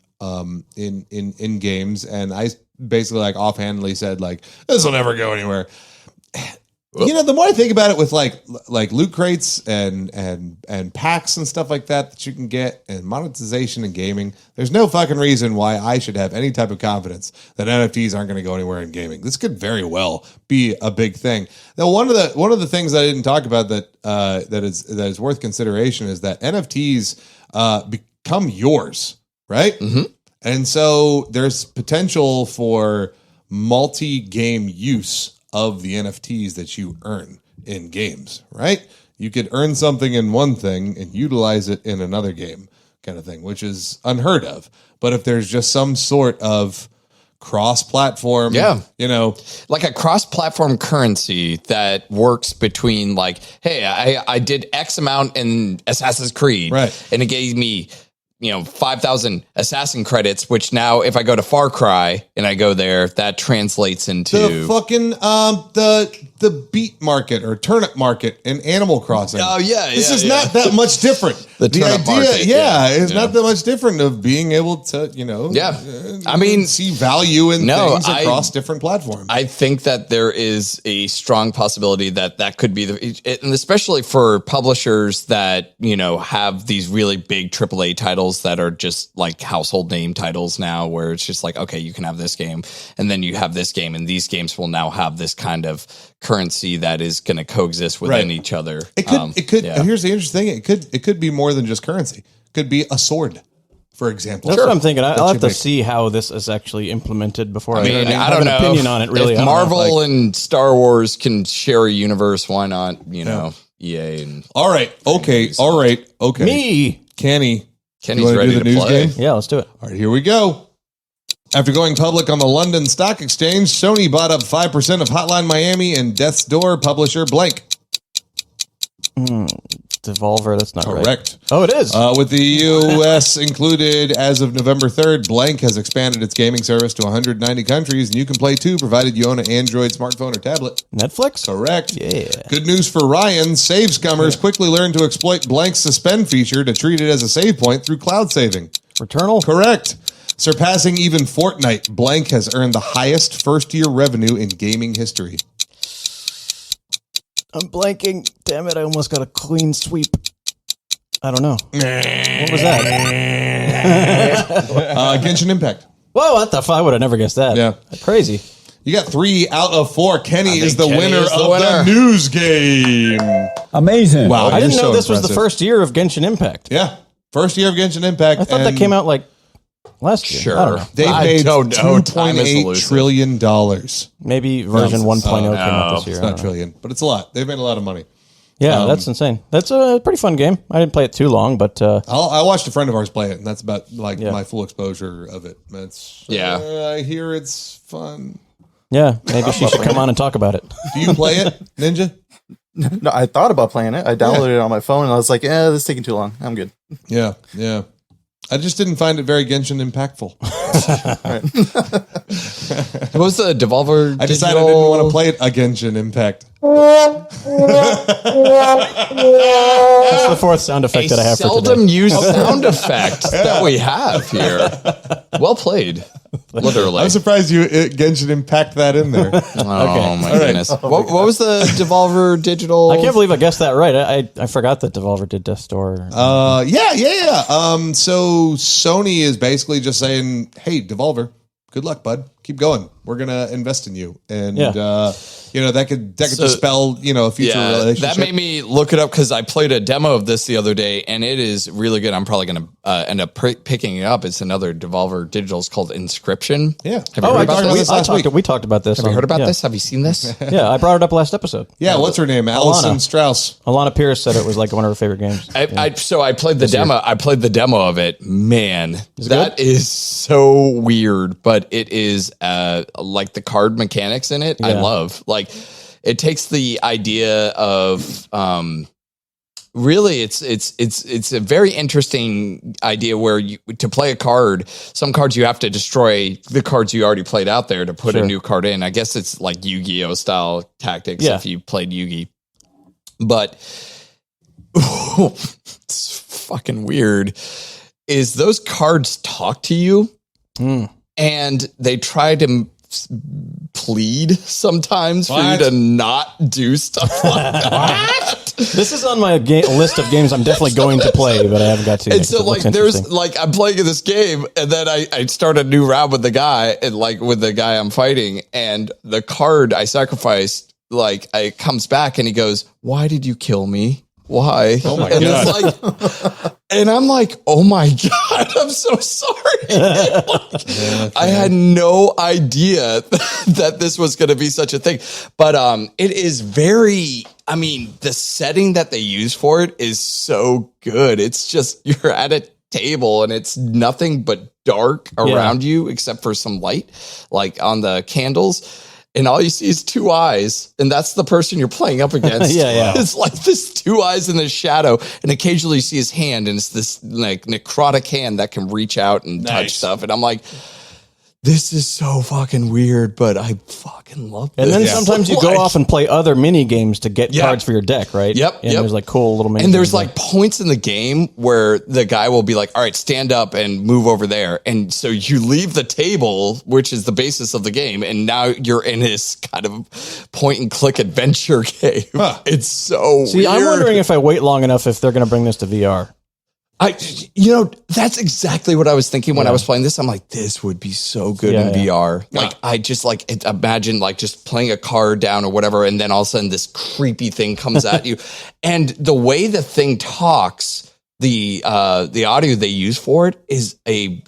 games, and I basically like offhandedly said like this will never go anywhere. You know, the more I think about it with like loot crates and packs and stuff like that you can get and monetization in gaming, there's no fucking reason why I should have any type of confidence that NFTs aren't going to go anywhere in gaming. This could very well be a big thing. Now, one of the things I didn't talk about that is worth consideration is that NFTs become yours, right? Mm-hmm. And so there's potential for multi-game use of the NFTs that you earn in games, right? You could earn something in one thing and utilize it in another game kind of thing, which is unheard of. But if there's just some sort of cross-platform, you know, like a cross-platform currency that works between like, hey, I did X amount in Assassin's Creed, right, and it gave me 5,000 assassin credits, which now if I go to Far Cry and I go there, that translates into the fucking the beet market or turnip market in Animal Crossing. Oh yeah, this is not that much different. The turnip idea, market, is not that much different of being able to, I mean, see value in things across different platforms. I think that there is a strong possibility that could be and especially for publishers that have these really big AAA titles that are just like household name titles now, where it's just like, okay, you can have this game, and then you have this game, and these games will now have this kind of currency that is going to coexist within each other. It could. Here's the interesting thing. It could be more than just currency. It could be a sword, for example. That's what I'm thinking. I'll have to see how this is actually implemented before I don't know. An opinion on it. Really, if Marvel and Star Wars can share a universe, why not? EA and all right. Okay. Me, Kenny's do ready the to news play. game? Yeah, let's do it. All right, here we go. After going public on the London Stock Exchange, Sony bought up 5% of Hotline Miami and Death's Door publisher Blank. Devolver, that's not right. Correct. Oh, it is. With the U.S. included as of November 3rd, Blank has expanded its gaming service to 190 countries, and you can play too, provided you own an Android smartphone or tablet. Netflix? Correct. Yeah. Good news for Ryan. Save scummers quickly learned to exploit Blank's suspend feature to treat it as a save point through cloud saving. Returnal? Correct. Surpassing even Fortnite, Blank has earned the highest first-year revenue in gaming history. I'm blanking. Damn it, I almost got a clean sweep. I don't know. What was that? Genshin Impact. Whoa, what the fuck? I would have never guessed that. Yeah. Crazy. You got 3 out of 4. Kenny is the Kenny winner is the of winner. the news game. Amazing. Wow, I didn't you're know so this was the impressive. first year of Genshin Impact. Yeah, first year of Genshin Impact. I thought that came out like last year. Sure. I don't know. They've I made don't know. Time is $2.8 elusive. trillion. Maybe version 1.0 came out this year. It's I not don't know. trillion, but it's a lot. They've made a lot of money. Yeah, that's insane. That's a pretty fun game. I didn't play it too long, but I watched a friend of ours play it, and that's about Yeah. my full exposure of it. It's I hear it's fun. yeah, maybe she should come on and talk about it. Do you play it, Ninja? No, I thought about playing it. I downloaded it on my phone, and I was like, this is taking too long. I'm good. Yeah. I just didn't find it very Genshin impactful. What was the Devolver? I decided I didn't want to play it a Genshin Impact. That's the fourth sound effect that I have for today. seldom used sound effect that we have here. Well played. Literally. I'm surprised you Genshin Impact that in there. Oh my goodness. What was the Devolver Digital? I can't believe I guessed that right. I forgot that Devolver did Death's Door. Yeah. So Sony is basically just saying, hey, Devolver, good luck, bud. Keep going. We're gonna invest in you, and that could dispel a future relationship. That made me look it up because I played a demo of this the other day, and it is really good. I'm probably going to end up picking it up. It's another Devolver Digital. It's called Inscription. Yeah. Have you heard about this? We talked about this. Have you heard about this? Have you seen this? Yeah, I brought it up last episode. Yeah, what's her name? Alison Strauss. Alana Pierce said it was like one of her favorite games. So I played the demo. I played the demo of it. Man, that is so weird, but it is like the card mechanics in it. I love. Like, it takes the idea of really it's a very interesting idea where to play a card, some cards you have to destroy the cards you already played out there to put a new card in. I guess it's like Yu-Gi-Oh style tactics if you played Yu-Gi. But it's fucking weird is those cards talk to you and they try to plead sometimes for you to not do stuff like that. This is on my list of games I'm definitely going to play, but I haven't got to. And so like there's like I'm playing this game and then I start a new round with the guy and like with the guy I'm fighting and the card I sacrificed like it comes back and he goes, "Why did you kill me? Why?" Oh my and God. it's like, and I'm like, "Oh my God, I'm so sorry." I had no idea that this was going to be such a thing, but it is very. I mean, the setting that they use for it is so good. It's just you're at a table and it's nothing but dark around you except for some light, like on the candles. And all you see is two eyes, and that's the person you're playing up against. It's like this two eyes in the shadow, and occasionally you see his hand, and it's this like necrotic hand that can reach out and touch stuff. And I'm like, this is so fucking weird, but I fucking love this. And then sometimes you go off and play other mini games to get cards for your deck, right? Yep. And there's like cool little mini and there's games like points in the game where the guy will be like, all right, stand up and move over there. And so you leave the table, which is the basis of the game. And now you're in this kind of point and click adventure game. Huh. It's so weird. I'm wondering if I wait long enough if they're going to bring this to VR. That's exactly what I was thinking when I was playing this. I'm like, this would be so good in VR. Like, I just imagine like just playing a card down or whatever, and then all of a sudden this creepy thing comes at you, and the way the thing talks, the audio they use for it is a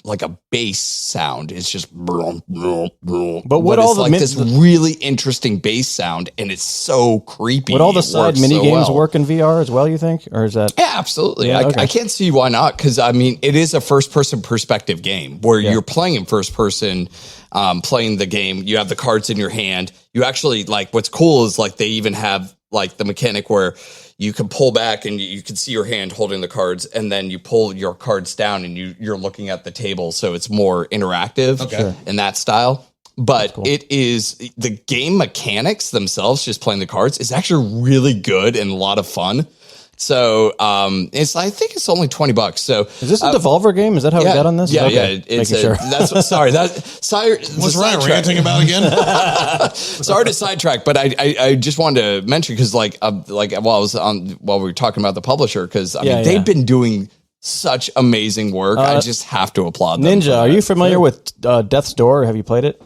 bass sound. It's just but what all it's this really interesting bass sound, and it's so creepy. Would all the side mini games work in VR as well, you think? Or is that absolutely. I can't see why not, because I mean it is a first person perspective game where you're playing in first person, playing the game. You have the cards in your hand. You actually what's cool is they even have the mechanic where you can pull back and you can see your hand holding the cards, and then you pull your cards down and you're looking at the table. So it's more interactive in that style. But it is the game mechanics themselves, just playing the cards, is actually really good and a lot of fun. So I think it's only $20. So is this a Devolver game? Is that how we got on this? Yeah, It's what's Ryan ranting about again? Sorry to sidetrack, but I just wanted to mention because while we were talking about the publisher, because they've been doing such amazing work. I just have to applaud them. Ninja, are you familiar with Death's Door? Have you played it?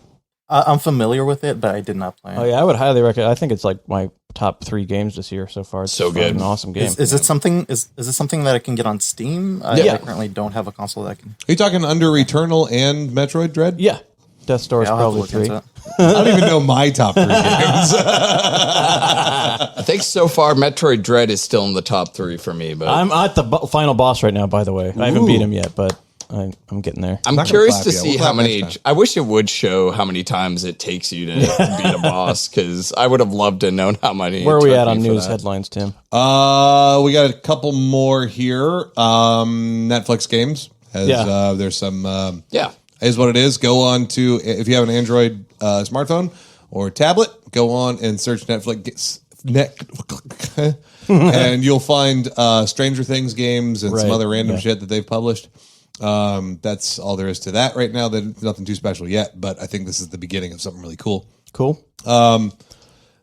I'm familiar with it, but I did not play it. Oh yeah, I would highly recommend. I think it's my top 3 games this year so far. It's so good, an awesome game. Is it something? Is it something that I can get on Steam? I currently don't have a console that I can. Are you talking Under Returnal and Metroid Dread? Yeah, Death's Door is probably 3. I don't even know my top 3 games. I think so far Metroid Dread is still in the top 3 for me. But I'm at the final boss right now. By the way, I haven't beat him yet, but I'm getting there. I'm curious to see how many. I wish it would show how many times it takes you to beat a boss, because I would have loved to know how many. Where are we at on news headlines, Tim? We got a couple more here. Netflix games. There's some. Is what it is. Go on to, if you have an Android smartphone or tablet, go on and search Netflix. And you'll find Stranger Things games and some other random shit that they've published. That's all there is to that right now. There's nothing too special yet, but I think this is the beginning of something really cool.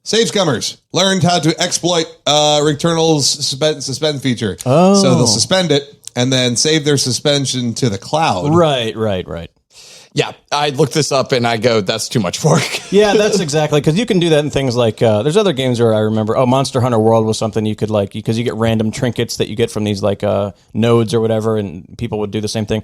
Save scummers learned how to exploit Returnal's suspend feature. So they'll suspend it and then save their suspension to the cloud. Right. Yeah, I looked this up and I go, that's too much work. Yeah, that's exactly, because you can do that in things like, there's other games where I remember, Monster Hunter World was something you could because you get random trinkets that you get from these nodes or whatever, and people would do the same thing.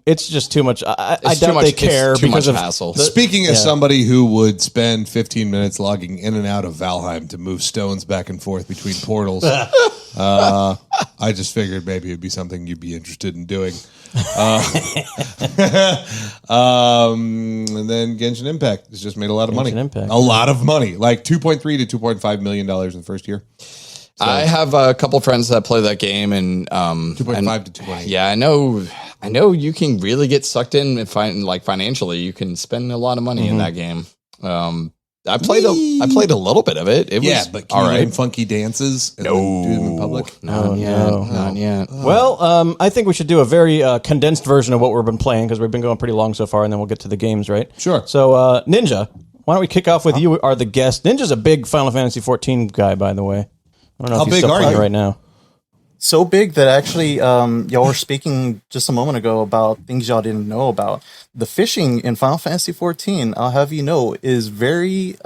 It's just too much. I doubt they care because of hassle. Speaking as somebody who would spend 15 minutes logging in and out of Valheim to move stones back and forth between portals, I just figured maybe it'd be something you'd be interested in doing. And then Genshin Impact has just made a lot of money. A lot of money, like $2.3 to $2.5 million in the first year. So, I have a couple friends that play that game, and 2.5 to 2.8. Yeah, I know you can really get sucked in and financially. You can spend a lot of money in that game. I played a little bit of it. It was but can you learn funky dances and then do them in public? Not yet. Well, I think we should do a very condensed version of what we've been playing, because we've been going pretty long so far, and then we'll get to the games, right? Sure. So, Ninja, why don't we kick off with you are the guest. Ninja's a big Final Fantasy 14 guy, by the way. I don't know if he's still playing right now. So big that actually y'all were speaking just a moment ago about things y'all didn't know about. The fishing in Final Fantasy 14, I'll have you know, is very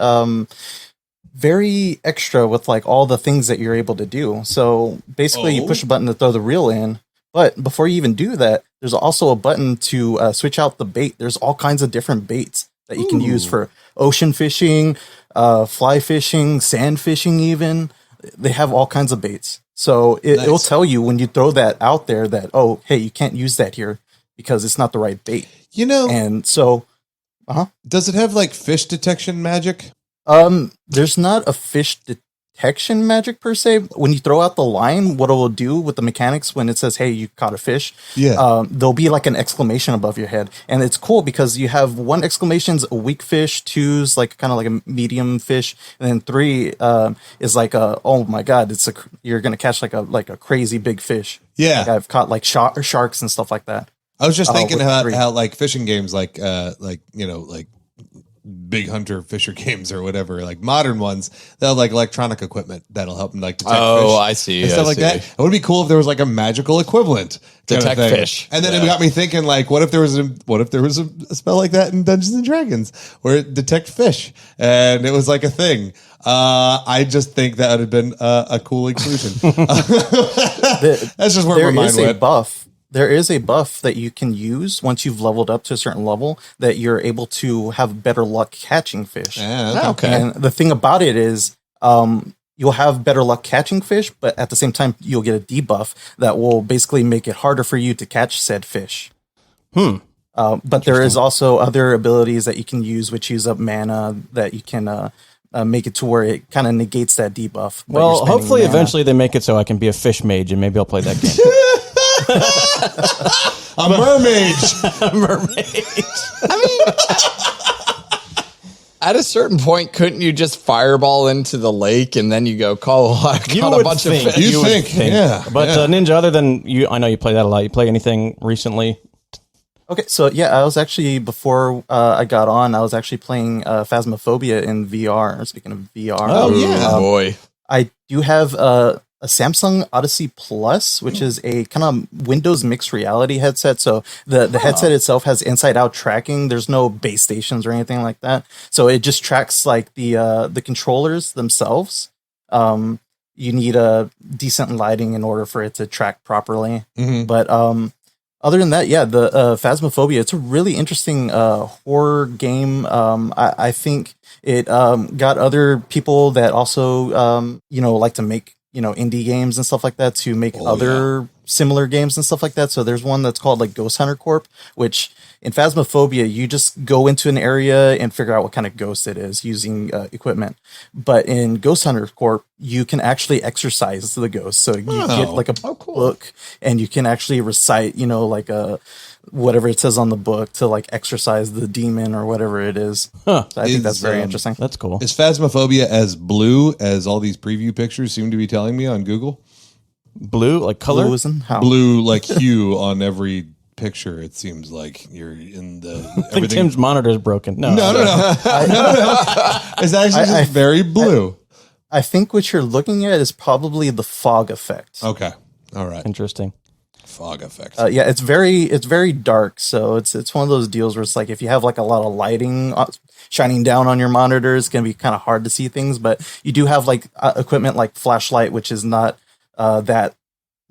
very extra with all the things that you're able to do. So basically you push a button to throw the reel in, but before you even do that, there's also a button to switch out the bait. There's all kinds of different baits that you can use for ocean fishing, fly fishing, sand fishing even. They have all kinds of baits. So it'll tell you when you throw that out there that, oh, hey, you can't use that here because it's not the right bait. And so, does it have fish detection magic? There's not a fish detection magic per se. When you throw out the line, what it will do with the mechanics when it says, "Hey, you caught a fish," there'll be like an exclamation above your head, and it's cool because you have one exclamation's a weak fish, two's like kind of like a medium fish, and then three is like oh my god, you're gonna catch like a crazy big fish. Yeah, like I've caught like sharks and stuff like that. I was just thinking about how like fishing games, like Big Hunter Fisher games or whatever, like modern ones, they'll have like electronic equipment that'll help them like detect fish. I see. And stuff like that. It would be cool if there was like a magical equivalent. Detect fish. And then it got me thinking, like, what if there was a spell like that in Dungeons and Dragons where it detect fish and it was like a thing. I just think that would have been a cool inclusion. That's just where my mind went. There is a buff that you can use once you've leveled up to a certain level that you're able to have better luck catching fish. Okay. And the thing about it is, you'll have better luck catching fish, but at the same time, you'll get a debuff that will basically make it harder for you to catch said fish. But there is also other abilities that you can use, which use up mana that you can make it to where it kind of negates that debuff. Well, hopefully eventually they make it so I can be a fish mage and maybe I'll play that game. A mermaid. A mermaid. I mean, at a certain point, couldn't you just fireball into the lake and then you go, I caught a bunch of fish? You think, yeah. But Ninja, other than you, I know you play that a lot. You play anything recently? Okay, so yeah, I was actually, before I got on, I was actually playing Phasmophobia in VR. Speaking of VR. Oh, yeah. Boy. I do have a Samsung Odyssey Plus, which is a kind of Windows mixed reality headset. So the headset itself has inside out tracking. There's no base stations or anything like that. So it just tracks like the controllers themselves. You need a decent lighting in order for it to track properly. Mm-hmm. But other than that, yeah, the Phasmophobia, it's a really interesting horror game. I think it got other people that also like to make indie games and stuff like that to make other similar games and stuff like that. So there's one that's called like Ghost Hunter Corp, which in Phasmophobia, you just go into an area and figure out what kind of ghost it is using equipment. But in Ghost Hunter Corp, you can actually exorcise the ghost. So you get like a book and you can actually recite, whatever it says on the book to like exorcise the demon or whatever it is. So I think that's very interesting. That's cool. Is Phasmophobia as blue as all these preview pictures seem to be telling me on Google? Blue, like color? Blue, like hue on every picture. It seems like you're in the. I think Tim's monitor is broken. No. It's actually just very blue. I think what you're looking at is probably the fog effect. Okay. All right. Interesting. Fog effect. Yeah, it's very dark. So it's one of those deals where it's like if you have like a lot of lighting shining down on your monitor, it's gonna be kind of hard to see things. But you do have like equipment like flashlight, which is not that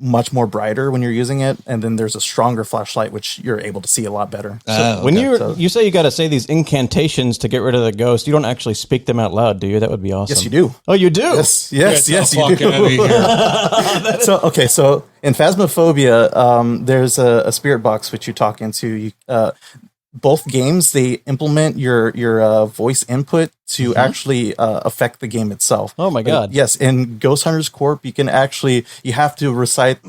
much more brighter when you're using it, and then there's a stronger flashlight which you're able to see a lot better. So when you say you got to say these incantations to get rid of the ghost, you don't actually speak them out loud, do you? That would be awesome. Yes, you do. Oh, you do? Yes, you do. So in Phasmophobia, there's a spirit box which you talk into. Both games, they implement your voice input to actually affect the game itself. Oh my god! Yes, in Ghost Hunters Corp, you have to recite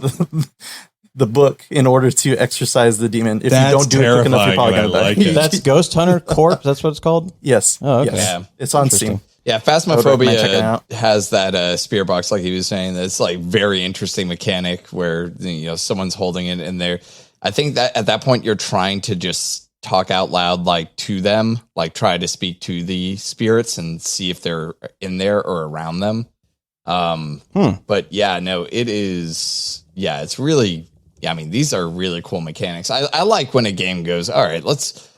the book in order to exorcise the demon. If you don't do it quick enough, you're probably gonna die. That's Ghost Hunter Corp. That's what it's called. Yes. Oh, okay. Yes. Yeah. It's on Steam. Yeah, Phasmophobia has that spirit box, like he was saying. That's like very interesting mechanic where someone's holding it in there. I think that at that point you're trying to just talk out loud, like to them, like try to speak to the spirits and see if they're in there or around them. But yeah, no, it is. Yeah, it's really. Yeah, I mean, these are really cool mechanics. I like when a game goes, all right, let's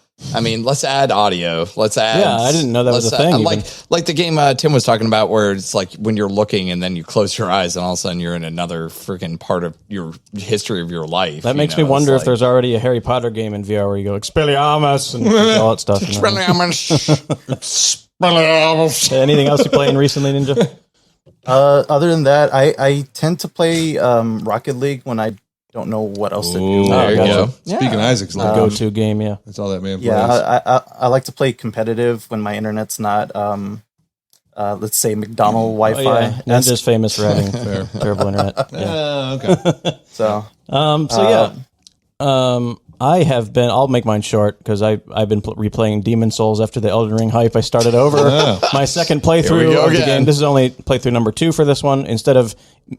add audio. Let's add. Yeah, I didn't know that was a thing. Like the game Tim was talking about, where it's like when you're looking and then you close your eyes and all of a sudden you're in another freaking part of your history of your life. That makes me wonder if there's already a Harry Potter game in VR where you go Expelliarmus and all that stuff. Expelliarmus. Anything else you playing recently, Ninja? Other than that, I tend to play Rocket League when I don't know what else to do. There you go. Speaking of Isaac's go-to game, yeah. That's all that man plays. Yeah, I like to play competitive when my internet's not let's say McDonald Wi-Fi. Yeah. Ninja's famous for having terrible internet. Yeah. Okay. So I have been. I'll make mine short because I've been replaying Demon Souls after the Elden Ring hype. I started over my second playthrough of the game. This is only playthrough number 2 for this one. Instead of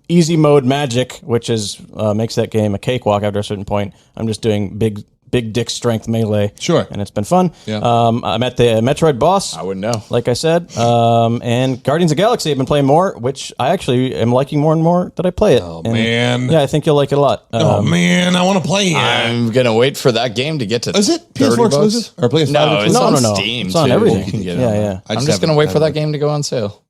easy mode magic, which is makes that game a cakewalk after a certain point, I'm just doing big dick strength melee. Sure. And it's been fun. Yeah. I'm at the Metroid boss. I wouldn't know. Like I said. And Guardians of the Galaxy I've been playing more, which I actually am liking more and more that I play it. Oh, and man. Yeah, I think you'll like it a lot. Oh, man. I want to play it. I'm going to wait for that game to get to Is it PS4 exclusive? Or PS5 No, it's exclusive? on Steam, It's on too. everything. You can get it Yeah, on. yeah. I'm just going to wait for that game to go on sale.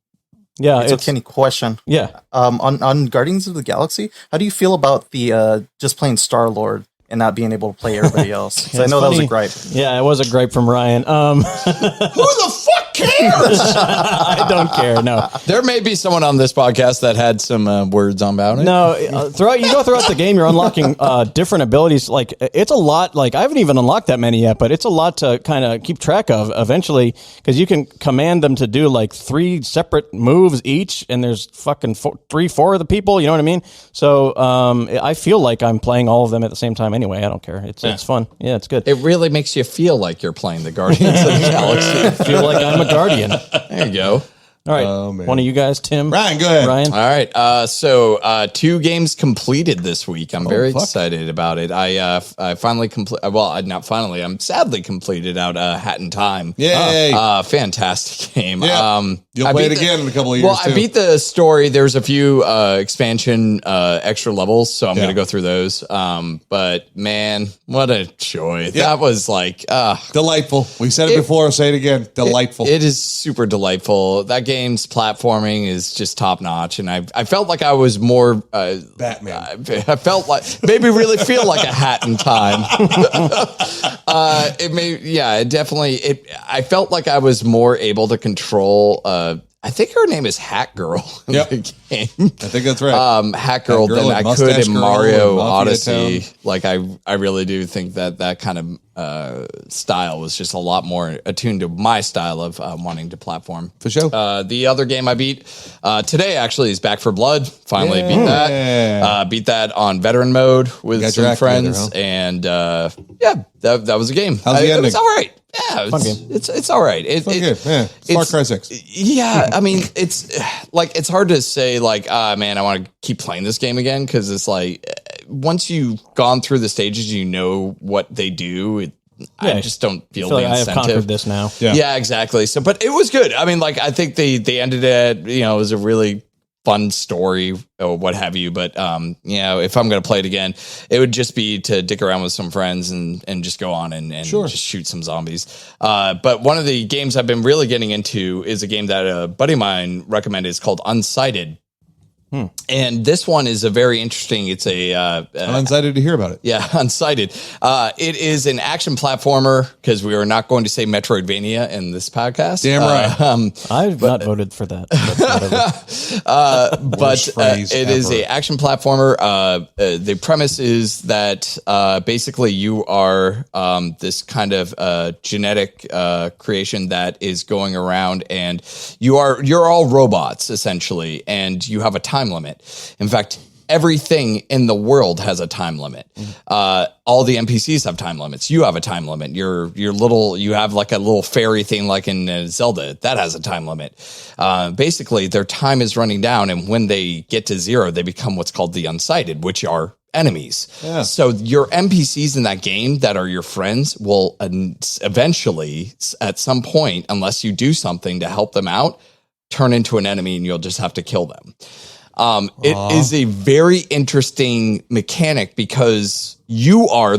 Yeah, so Kenny, question. Yeah. On Guardians of the Galaxy, how do you feel about the just playing Star-Lord and not being able to play everybody else? 'Cause I know that was a gripe. Yeah, it was a gripe from Ryan. Who the fuck cares? I don't care. No, There may be someone on this podcast that had some words about it. no. Throughout the game, you're unlocking different abilities. Like it's a lot. Like I haven't even unlocked that many yet, but it's a lot to kind of keep track of eventually because you can command them to do like 3 separate moves each, and there's fucking 4 of the people. You know what I mean? So I feel like I'm playing all of them at the same time. Anyway, I don't care. It's fun. Yeah, it's good. It really makes you feel like you're playing the Guardians of the Galaxy. I feel like I'm a guardian. There you go. All right, man. one of you guys, Tim, Ryan, go ahead. Ryan. All right. So 2 games completed this week. I'm very fuck. excited about it. I finally not finally. I'm sadly completed out Hat in Time. Yay. Fantastic game. Yeah. You'll I play beat it again in a couple of years, Well, I too. beat the story. There's a few expansion extra levels, so I'm going to go through those. But man, what a joy. That was like Delightful. We said it before. I'll say it again. Delightful. It is super delightful. That game's platforming is just top notch, and I felt like I was more Batman. I felt like maybe really feel like a Hat in Time. It definitely. I felt like I was more able to control. I think her name is Hat Girl in Yep. the game. I think that's right. Hat Girl Hat Girl than and I Mustache could in Girl Mario and Mafia Odyssey. Town. Like I really do think that kind of style was just a lot more attuned to my style of wanting to platform. For sure. The other game I beat today actually is Back 4 Blood. Finally beat that. Beat that on veteran mode with Got your some act friends, together, and that was a game. How's the It ending? was all right. Yeah, it's all right. Okay, yeah. Far Cry 6. Yeah, I mean, it's hard to say like, man, I want to keep playing this game again because it's like once you've gone through the stages, you know what they do. I just don't feel the like I have incentive. conquered this now. Yeah, exactly. So, but it was good. I mean, like I think they ended it. It was a really fun story or what have you. But if I'm going to play it again, it would just be to dick around with some friends and just go on and just shoot some zombies. But one of the games I've been really getting into is a game that a buddy of mine recommended. It's called Unsighted. And this one is a very interesting. It's I'm excited to hear about it. Yeah, Unsighted. It is an action platformer because we are not going to say Metroidvania in this podcast. Damn right. I've not voted for that. But phrase it is ever. a action platformer. The premise is that basically you are this kind of genetic creation that is going around, and you're all robots essentially, and you have a time limit. In fact, everything in the world has a time limit. All the NPCs have time limits. You have a time limit. You have like a little fairy thing like in Zelda that has a time limit. Basically, their time is running down, and when they get to 0, they become what's called the Unsighted, which are enemies. Yeah. So your NPCs in that game that are your friends will eventually, at some point, unless you do something to help them out, turn into an enemy, and you'll just have to kill them. It is a very interesting mechanic because you are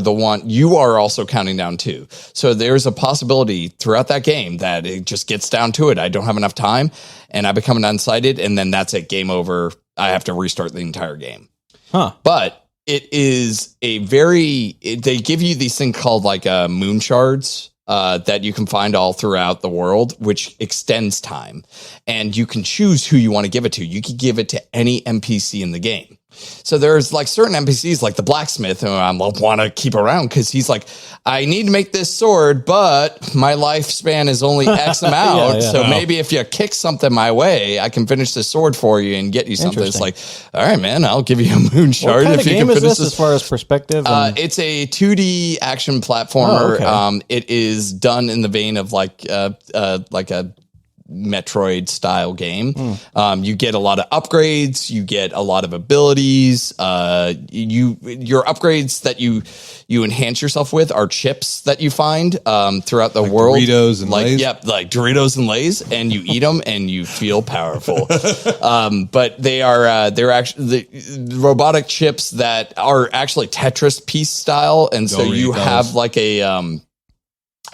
also counting down too. So there's a possibility throughout that game that it just gets down to it. I don't have enough time and I become an Unsighted, and then that's it. Game over. I have to restart the entire game. But it is they give you these things called like moon shards. That you can find all throughout the world, which extends time. And you can choose who you want to give it to. You can give it to any NPC in the game. So there's like certain NPCs, like the blacksmith, who I want to keep around because he's like, I need to make this sword, but my lifespan is only X amount. So maybe if you kick something my way, I can finish this sword for you and get you something. It's like, all right, man, I'll give you a moon shard if you can finish this. As far as perspective? It's a 2D action platformer. Oh, okay. It is done in the vein of like a Metroid style game. You get a lot of upgrades, you get a lot of abilities. Your upgrades that you enhance yourself with are chips that you find throughout the world. Doritos and Lays? Yep, like Doritos and Lays, and you eat them and you feel powerful. But they're actually the robotic chips that are actually Tetris piece style, and so you have like a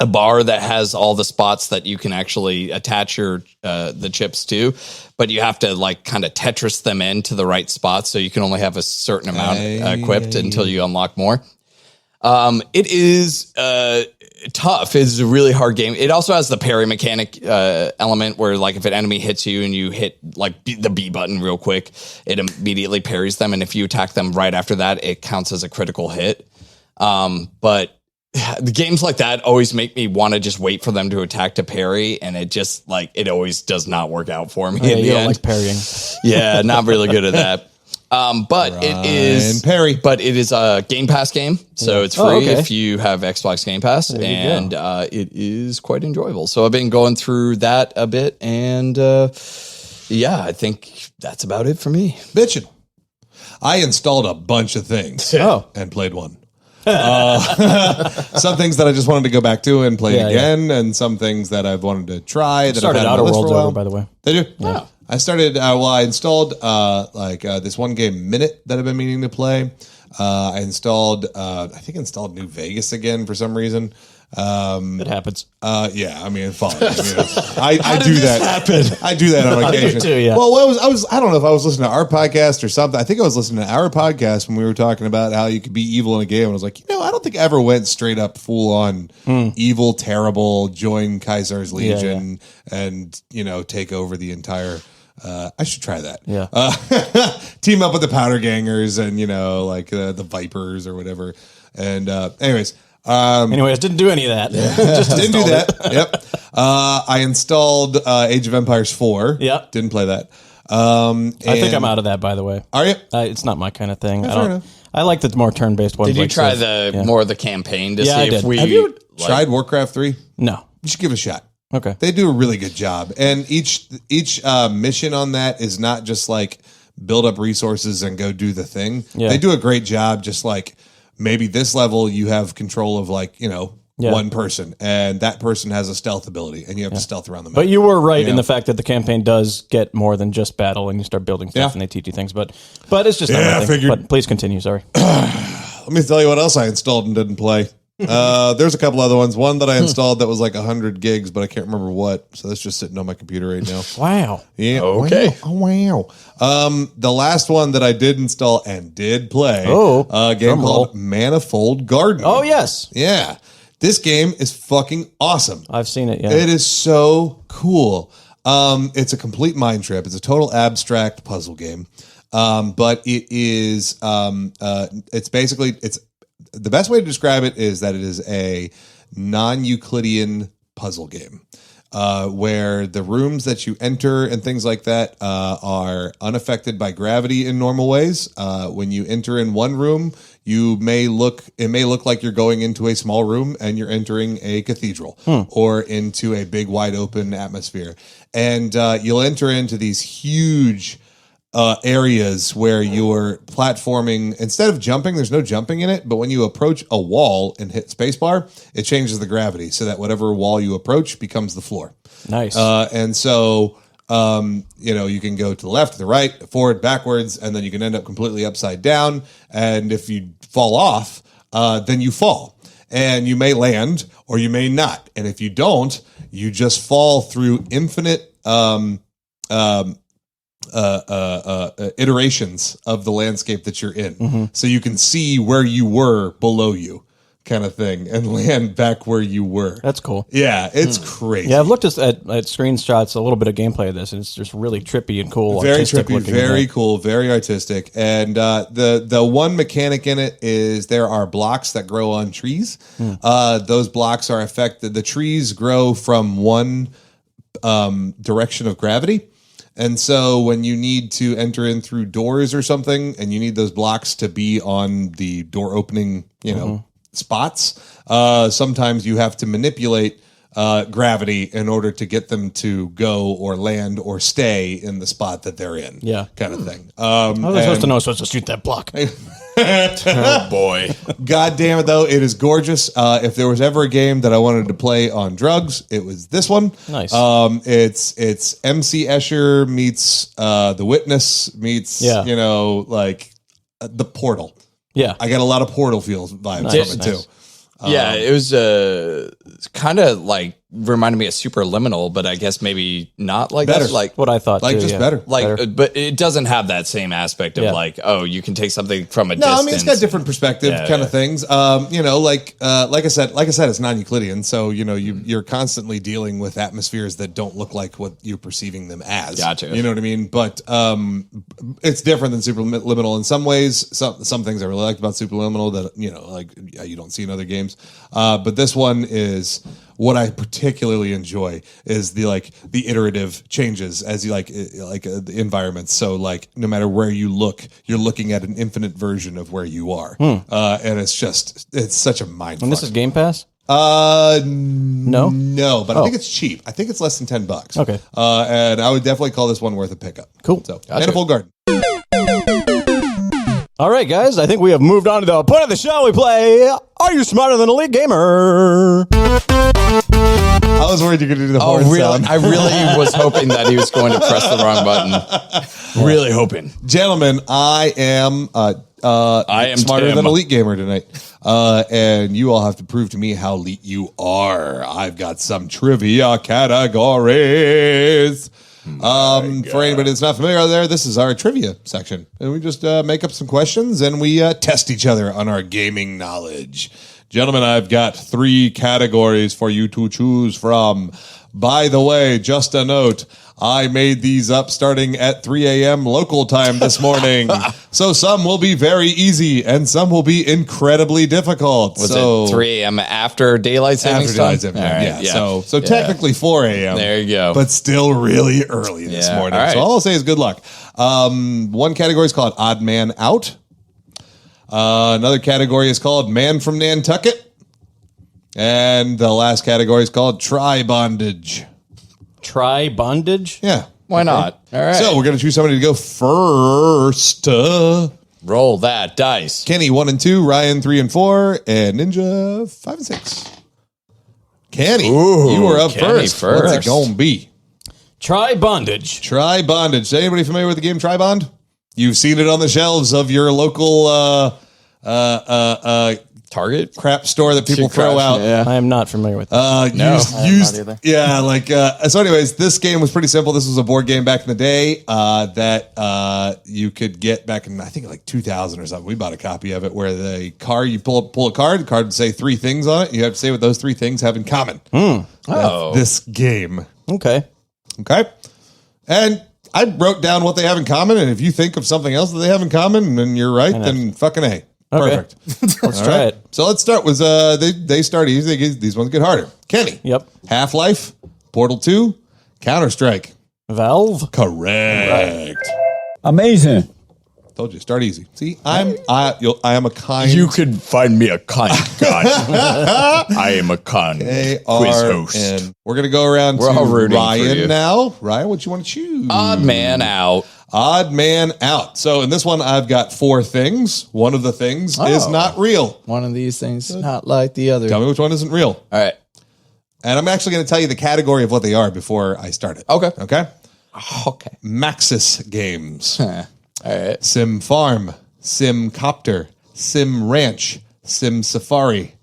bar that has all the spots that you can actually attach your the chips to, but you have to like kind of Tetris them into the right spots, so you can only have a certain amount equipped until you unlock more. It is tough. It's a really hard game. It also has the parry mechanic element where like if an enemy hits you and you hit like the B button real quick, it immediately parries them, and if you attack them right after that, it counts as a critical hit. But the games like that always make me want to just wait for them to attack to parry, and it just like it always does not work out for me in the you don't end. like parrying. Yeah, not really good at that. But it is a Game Pass game, so it's free if you have Xbox Game Pass, and it is quite enjoyable. So I've been going through that a bit, and I think that's about it for me. Bitchin'. I installed a bunch of things and played one. Some things that I just wanted to go back to and play again, and some things that I've wanted to try. That started Outer Worlds over, by the way. Did you? Yeah. I started. I installed this one game, Minute, that I've been meaning to play. I installed. I think installed New Vegas again for some reason. It happens. Yeah, I mean, it follows. I do that. I do that on occasion. too, yeah. Well, I don't know if I was listening to our podcast or something. I think I was listening to our podcast when we were talking about how you could be evil in a game. And I was like, I don't think I ever went straight up full on evil, terrible, join Caesar's Legion and take over the entire. I should try that. Yeah. Team up with the Powder Gangers and the Vipers or whatever. And anyways. Didn't do any of that. Just didn't do that. Yep. I installed Age of Empires 4. Yep. Didn't play that. I think I'm out of that, by the way. Are you? It's not my kind of thing. I like the more turn-based ones. Did you try more of the campaign to see if we... Have you tried Warcraft 3? No. You should give it a shot. Okay. They do a really good job. And each mission on that is not just like build up resources and go do the thing. Yeah. They do a great job just like maybe this level you have control of one person, and that person has a stealth ability, and you have to stealth around them. But you were right in the fact that the campaign does get more than just battle, and you start building stuff, and they teach you things. But it's just not my thing. But please continue. Sorry. Let me tell you what else I installed and didn't play. There's a couple other ones. One that I installed that was like 100 gigs, but I can't remember what. So that's just sitting on my computer right now. Wow. Yeah. Okay. Wow. The last one that I did install and did play, a game called Manifold Garden. Oh, yes. Yeah. This game is fucking awesome. I've seen it, yeah. It is so cool. It's a complete mind trip. It's a total abstract puzzle game. But it is, it's basically, the best way to describe it is that it is a non-Euclidean puzzle game. Where the rooms that you enter and things like that are unaffected by gravity in normal ways. When you enter in one room, it may look like you're going into a small room and you're entering a cathedral or into a big wide open atmosphere. And you'll enter into these huge areas where you're platforming. Instead of jumping, there's no jumping in it, but when you approach a wall and hit spacebar, it changes the gravity so that whatever wall you approach becomes the floor. Nice. And so you can go to the left, to the right, forward, backwards, and then you can end up completely upside down. And if you fall off, then you fall. And you may land or you may not. And if you don't, you just fall through infinite iterations of the landscape that you're in. So you can see where you were below you. kind of thing and land back where you were. That's cool. Yeah, it's crazy. Yeah, I've looked at screenshots, a little bit of gameplay of this, and it's just really trippy and cool. Very artistic trippy, looking. very cool, very artistic. And the one mechanic in it is there are blocks that grow on trees. Those blocks are affected. The trees grow from one direction of gravity. And so when you need to enter in through doors or something, and you need those blocks to be on the door opening, spots, sometimes you have to manipulate gravity in order to get them to go or land or stay in the spot that they're in. Yeah. Kind of thing. How was I supposed to know I was supposed to shoot that block? Oh boy. God damn it, though. It is gorgeous. If there was ever a game that I wanted to play on drugs, it was this one. Nice. It's MC Escher meets The Witness meets, The Portal. Yeah. I got a lot of Portal feels vibes from it, too. Yeah, it was kind of like reminded me of Superliminal, but I guess maybe not like Better. that. Like What I thought, Like, too, just yeah. better. like, but it doesn't have that same aspect of you can take something from a No, distance. I mean it's got different perspective kind of things. Like I said, it's non-Euclidean, so you're constantly dealing with atmospheres that don't look like what you're perceiving them as. Gotcha. You know what I mean? But it's different than Superliminal in some ways. Some things I really liked about Superliminal that you don't see in other games. But this one is what I particularly enjoy is the iterative changes as you the environments. So no matter where you look, you're looking at an infinite version of where you are, and it's such a mind. And this is Game Pass? No, but I think it's cheap. I think it's less than $10. Okay. And I would definitely call this one worth a pickup. Cool. So, Manifold Garden. All right, guys, I think we have moved on to the point of the show. We play Are You Smarter Than Elite Gamer? I was worried you could do the horn sound. I really was hoping that he was going to press the wrong button. Really hoping. Gentlemen, I am smarter Tim. than Elite Gamer tonight. And you all have to prove to me how elite you are. I've got some trivia categories. For anybody that's not familiar out there, this is our trivia section. And we just make up some questions and we test each other on our gaming knowledge. Gentlemen, I've got 3 categories for you to choose from. By the way, just a note, I made these up starting at 3 a.m. local time this morning. So some will be very easy and some will be incredibly difficult. Was it 3 a.m. after daylight savings time? So technically 4 a.m. There you go. But still really early this morning. All right. So all I'll say is good luck. One category is called Odd Man Out. Another category is called Man from Nantucket. And the last category is called Tri Bondage. Tri Bondage? Yeah. Why not? All right. So we're going to choose somebody to go first. Roll that dice. Kenny 1 and 2, Ryan 3 and 4, and Ninja 5 and 6. Kenny, you are up Kenny first. What's it going to be? Tri Bondage. Tri Bondage. Is anybody familiar with the game Tri Bond? You've seen it on the shelves of your local Target? crap store that people throw out. Yeah. I am not familiar with that. not either. So anyways, this game was pretty simple. This was a board game back in the day that you could get back in, I think, like 2000 or something. We bought a copy of it where the card, you pull a card, the card would say 3 things on it. You have to say what those 3 things have in common. This game. Okay. And I wrote down what they have in common, and if you think of something else that they have in common, and you're right, then fucking A. Perfect. Let's try it. So let's start with they start easy. These ones get harder. Kenny. Yep. Half-Life, Portal 2, Counter-Strike. Valve. Correct. Amazing. Told you, start easy. See, I am a kind. You could find me a kind guy. I am a kind quiz host. And we're gonna go around We're all to rooting for Ryan you. now. Ryan, what you want to choose? Odd man out. Odd man out. So in this one, I've got 4 things. One of the things is not real. One of these things, not like the other. Tell me which one isn't real. All right. And I'm actually going to tell you the category of what they are before I start it. Okay. Okay? Okay. Maxis games. All right. Sim Farm. Sim Copter. Sim Ranch. Sim Safari.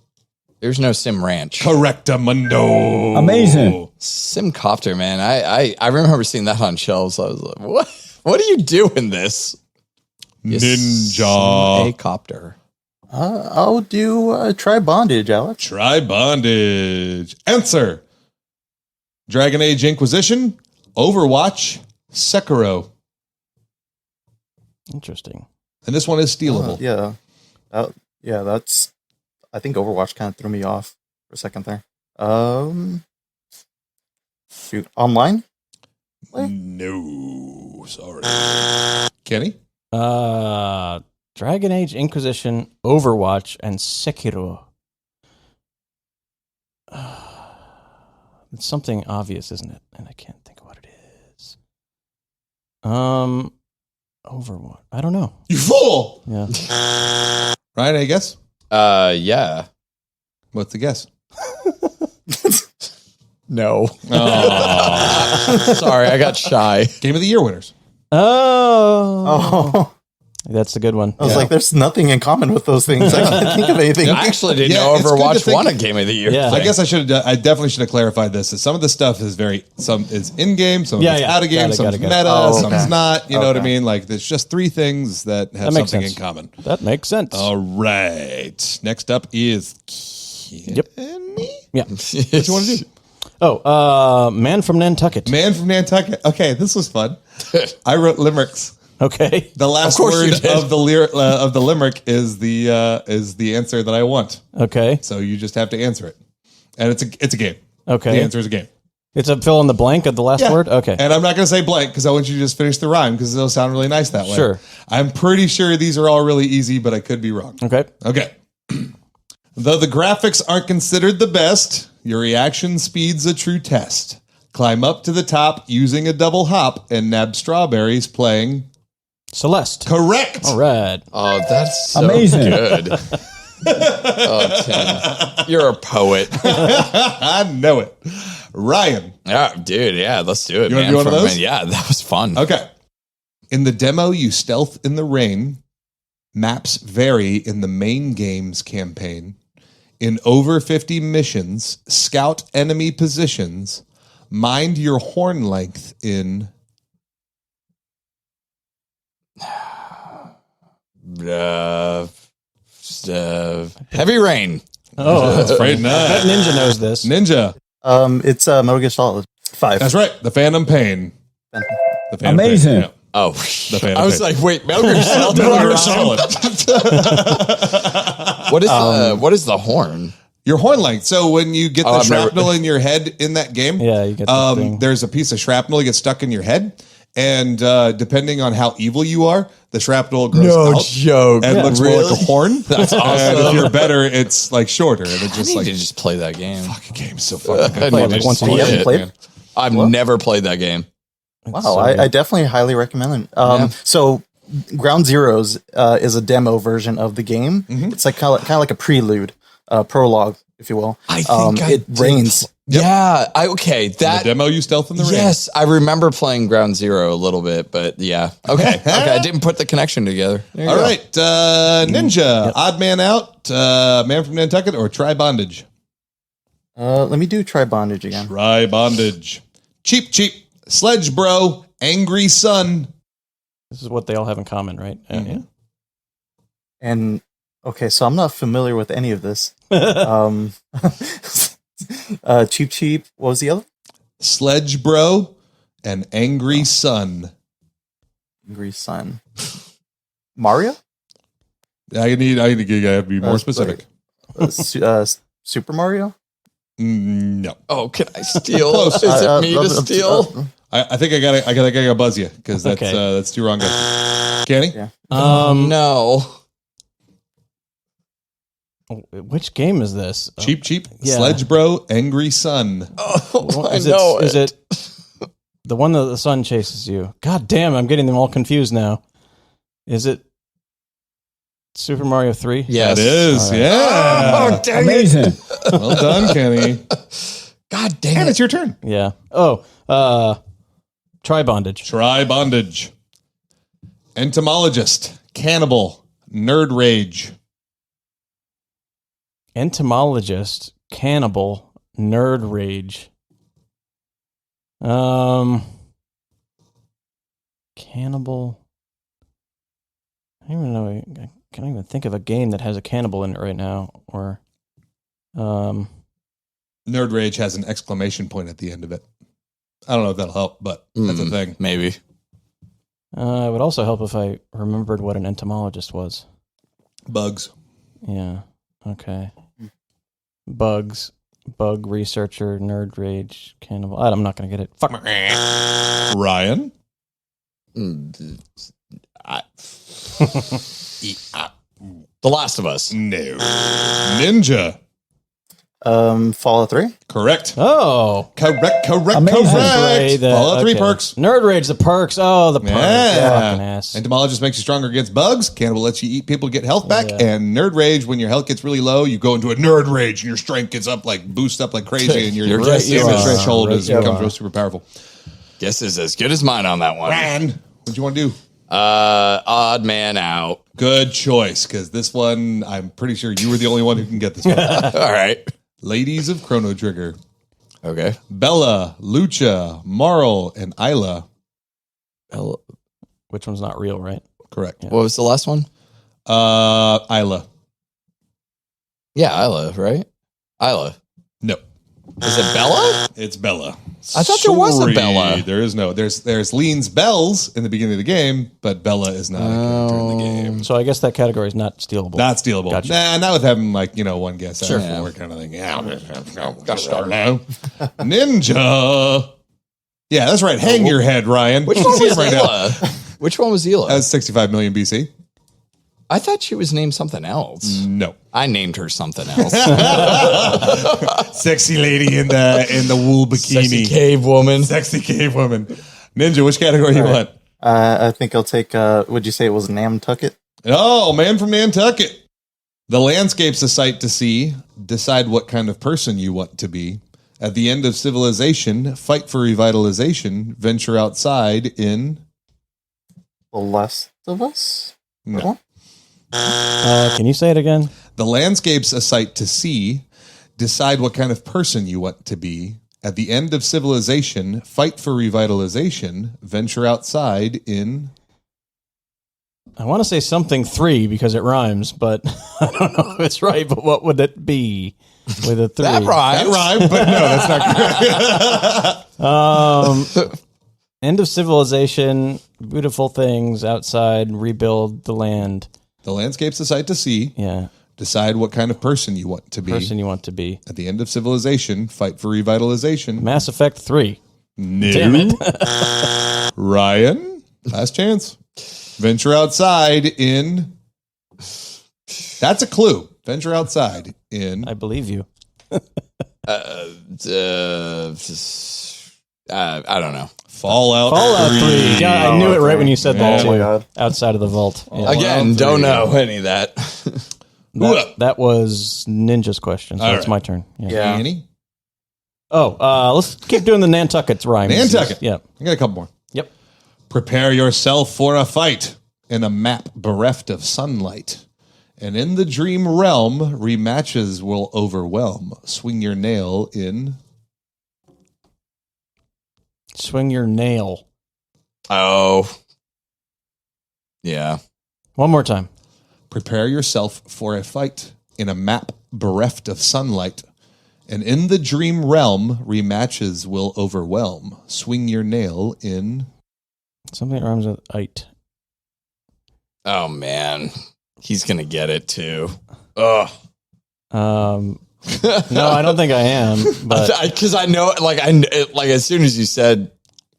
There's no Sim Ranch. Correctamundo. Amazing. Sim Copter, man. I remember seeing that on shelves. I was like, what? What do you do in this? Ninja. A copter. I'll do try bondage, Alex. Try bondage. Answer. Dragon Age Inquisition, Overwatch, Sekiro. Interesting. And this one is stealable. Yeah, that's. I think Overwatch kind of threw me off for a second there. Shoot, online? No, sorry. Kenny? Dragon Age Inquisition, Overwatch, and Sekiro. It's something obvious, isn't it? And I can't think of what it is. Overwatch. I don't know. You fool! Yeah. Ryan, any guess? Yeah. What's the guess? No. Oh. Sorry, I got shy. Game of the Year winners. Oh, That's a good one. I was like, there's nothing in common with those things. I can't think of anything. I actually didn't Yeah, know it's good to Overwatch think- won a Game of the Year. Yeah. I guess I definitely should have clarified this. Some of the stuff is some is in game, some is out of game, Got it, some got is it, got it. meta, Oh, some is okay. not. You know what I Okay. mean? Like there's just three things that have That makes something sense. in common. That makes sense. All right. Next up is Yep. Kenny? Yeah. What you want to do? Man from Nantucket. Man from Nantucket. Okay, this was fun. I wrote limericks. Okay. The last course you word did. of the limerick is the answer that I want. Okay. So you just have to answer it, and it's a game. Okay. The answer is a game. It's a fill in the blank of the last Yeah. word? Okay. And I'm not going to say blank because I want you to just finish the rhyme because it'll sound really nice that way. Sure. I'm pretty sure these are all really easy, but I could be wrong. Okay. Okay. Though the graphics aren't considered the best, your reaction speed's a true test. Climb up to the top using a double hop and nab strawberries playing. Celeste. Correct. All right. Oh, that's so Amazing. good. Oh, Tim. You're a poet. I know it. Ryan. Yeah, dude. Yeah, let's do it. You wanna man. do one of From- those? Yeah, that was fun. Okay. In the demo, you stealth in the rain. Maps vary in the main game's campaign. In over 50 missions, scout enemy positions. Mind your horn length in. Heavy Rain. Oh, Afraid not. that ninja knows this. Ninja. It's Metal Gear Solid 5. That's right. The Phantom Pain. The Phantom Amazing. Pain. Yeah. Oh, Phantom I was Pain. like, wait, Metal Gear Solid. Metal Gear Solid. What is the horn? Your horn length. So when you get the I've never- shrapnel in your head in that game, Yeah, you get the thing. there's a piece of shrapnel that gets stuck in your head. And depending on how evil you are, the shrapnel grows out joke. and looks more like a horn. That's And awesome. if you're better, it's like shorter. And it's I just need like, to just play that game. fucking game's so fucking good. I Play need it to like just once a play year. You haven't it. played it? I've never played that game. Wow, so I good. definitely highly recommend it. So Ground Zeroes is a demo version of the game. It's like kind of like a prelude, prologue, if you will. I think I it did rains. Yeah. Okay. The That. demo, you stealth in the rain. Yes, I remember playing Ground Zero a little bit, but yeah. Okay. Okay. I didn't put the connection together. There you All go. right. Ninja, Odd Man Out, Man from Nantucket, or Try Bondage? Let me do try bondage again. Try Bondage. Cheap, Sledge Bro, Angry Sun. This is what they all have in common, right? Yeah. And okay, so I'm not familiar with any of this. Cheap. What was the other? Sledge Bro and Angry Sun. Angry Sun. Mario? I need to be more specific. Super Mario? No. Oh, can I steal? Close. Is it me to steal? I think I gotta buzz you because that's Okay. that's two wrong guesses. Kenny? Yeah. No. Which game is this? Cheap. Yeah. Sledge Bro, Angry Sun. Oh, I Is know it, is it the one that the sun chases you? God damn, I'm getting them all confused now. Is it Super Mario 3? Yes. That is, All right. yeah. Oh, dang it. Amazing. Well done, Kenny. God dang And it. it's your turn. Yeah. Oh, try bondage. Try Bondage. Entomologist, Cannibal, Nerd Rage. Entomologist, cannibal, nerd rage. Cannibal. I don't even know. can't even think of a game that has a cannibal in it right now. Or, Nerd Rage has an exclamation point at the end of it. I don't know if that'll help, but that's a thing. Maybe. it would also help if I remembered what an entomologist was. Bugs. Yeah. Okay. Bugs. Bug researcher, nerd rage, cannibal. I'm not going to get it. Fuck. Ryan? The Last of Us. No. Ninja? Fallout 3. Correct. Oh. Correct. Amazing. Fallout 3 perks. Nerd rage, the perks. Oh, the perks. Fucking ass. Entomologist makes you stronger against bugs. Cannibal lets you eat people to get health back. Yeah. And Nerd Rage, when your health gets really low, you go into a Nerd Rage and your strength gets up boost up like crazy, and your Right, damage you are. threshold Right, becomes you are. real super powerful. Guess is as good as mine on that one. Ryan, what you want to do? Odd man out. Good choice, because this one, I'm pretty sure you were the only one who can get this one. All right. Ladies of Chrono Trigger. Okay. Bella, Lucha, Marl, and Isla. Which one's not real, right? Correct. What was the last one? Isla. Yeah, Isla, right? Isla. No. Is it Bella? It's Bella. I thought there was a Sorry, Bella. There is no. There's Lean's bells in the beginning of the game, but Bella is not a character in the game. So I guess that category is not stealable. Not stealable. Gotcha. Nah, not with having one guess out Sure. of four kind of thing. Yeah, gotta start now. Ninja. Yeah, that's right. Hang your head, Ryan. Which You one see was him right now. Ela? Which one was Ela? That was 65 million BC. I thought she was named something else. No. I named her something else. Sexy lady in the wool bikini. Sexy cave woman. Sexy cave woman. Ninja, which category you want? I think I'll take. Would you say it was Nantucket? Oh, man from Nantucket. The landscape's a sight to see. Decide what kind of person you want to be. At the end of civilization, fight for revitalization. Venture outside in... The Last of Us? No. Can you say it again? The landscape's a sight to see. Decide what kind of person you want to be. At the end of civilization, fight for revitalization. Venture outside in... I want to say something 3 because it rhymes, but I don't know if it's right. But what would it be with a 3? That rhymes. That rhymed, but no, that's not correct. End of civilization, beautiful things outside, rebuild the land. The landscape's a sight to see. Yeah. Decide what kind of person you want to be. Person you want to be. At the end of civilization, fight for revitalization. Mass Effect 3. No. Damn it. Ryan, last chance. Venture outside in... That's a clue. Venture outside in... I believe you. I don't know. Fallout 3. Yeah, I knew it right when you said that Oh too. my God. Outside of the vault. Yeah. Again, don't know any of that. That was Ninja's question, so All it's right. my turn. Yeah. Yeah. Annie? Let's keep doing the Nantucket rhymes. Nantucket. Yeah. I got a couple more. Yep. Prepare yourself for a fight in a map bereft of sunlight. And in the dream realm, rematches will overwhelm. Swing your nail in... Swing your nail. Oh. Yeah. One more time. Prepare yourself for a fight in a map bereft of sunlight. And in the dream realm, rematches will overwhelm. Swing your nail in... Something that rhymes with it. Oh, man. He's going to get it, too. Ugh. No, I don't think I am. But Because I know, like, as soon as you said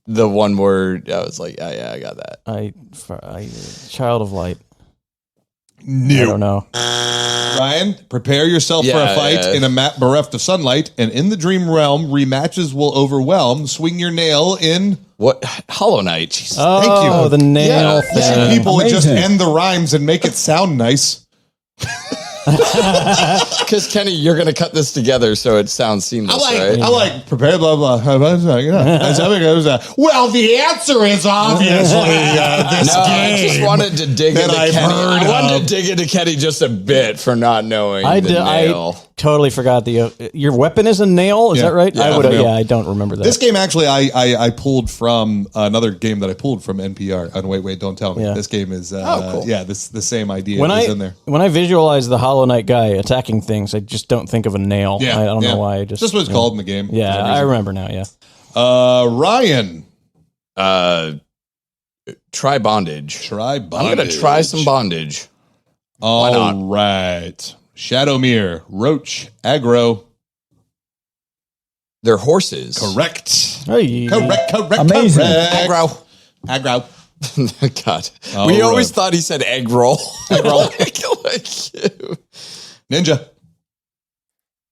the one word, I was like, yeah, I got that. I Child of Light. No. I don't know. Ryan, prepare yourself for a Yeah, fight yeah. in a map bereft of sunlight. And in the dream realm, rematches will overwhelm. Swing your nail in... What? Hollow Knight. Jesus. Oh, Thank you. the nail Yeah. thing. People would just Amazing. end the rhymes and make it sound nice. Because, Kenny, you're going to cut this together so it sounds seamless, right? I like prepare blah blah. Well, the answer is obviously this No, I just game wanted to dig that into I've Kenny. heard I wanted of. to dig into Kenny just a bit for not knowing I the did. nail. totally forgot your weapon is a nail. Is that right? Yeah, I would. nail. Yeah, I don't remember that. This game actually, I pulled from another game that I pulled from NPR. On Wait, Don't Tell Me. Yeah. This game is, cool. the same idea when is I in there. when I visualize the Hollow Knight guy attacking things, I just don't think of a nail. I don't know why. Just what it's called in the game. Yeah, for some I reason. remember now. Yeah. Ryan. Try bondage. Try bondage. I'm going to try some bondage. Why not? All right. Shadowmere, Roach, Aggro. They're horses. Correct. Hey. Correct. Amazing. Correct. Aggro. God. All We always right. thought he said egg roll. Egg roll. Ninja.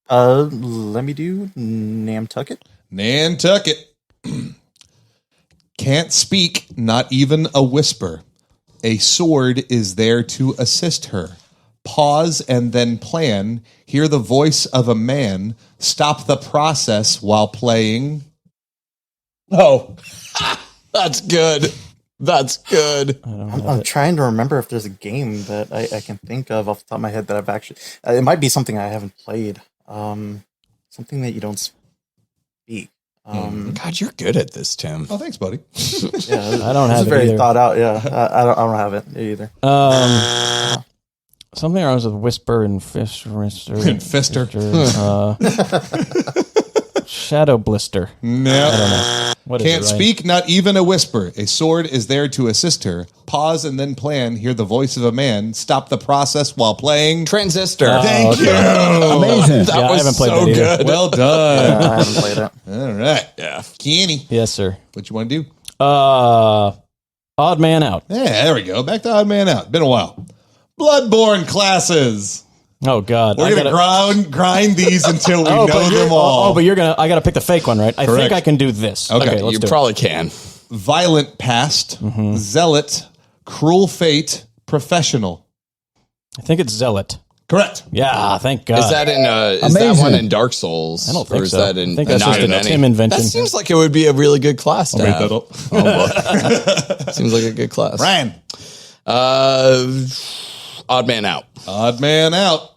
Let me do Nantucket. Nantucket. Can't speak, not even a whisper. A sword is there to assist her. Pause and then plan. Hear the voice of a man. Stop the process while playing. Oh, that's good. That's good. I'm trying to remember if there's a game that I can think of off the top of my head that I've actually. It might be something I haven't played. Something that you don't speak. God, you're good at this, Tim. Oh, thanks, buddy. Yeah, I don't this have is it very either. thought out. Yeah, I don't have it either. Something I was with Whisper and Fister. And Fister. Shadow Blister. No. What is Can't it, Ryan? speak, not even a whisper. A sword is there to assist her. Pause and then plan. Hear the voice of a man. Stop the process while playing. Transistor. Thank you. Amazing. That Yeah, I was haven't played so that either. good. Well done. I haven't played it. All right. Yeah. Kenny, Yes, sir. what you want to do? Odd Man Out. Yeah, there we go. Back to Odd Man Out. Been a while. Bloodborne classes. Oh God, We're going to grind these until we know them all. but I gotta pick the fake one, right? I Correct. think I can do this. Okay, let's You do it. probably can. Violent Past, Zealot, Cruel Fate, Professional. I think it's Zealot. Correct. Yeah, thank God. Is that in is that Amazing. one in Dark Souls? I don't think or is so. that in I think that's not just in a any? Tim invention. That seems like it would be a really good class to Made have. that up. Oh, boy. Seems like a good class. Ryan. Odd Man Out. Odd Man Out.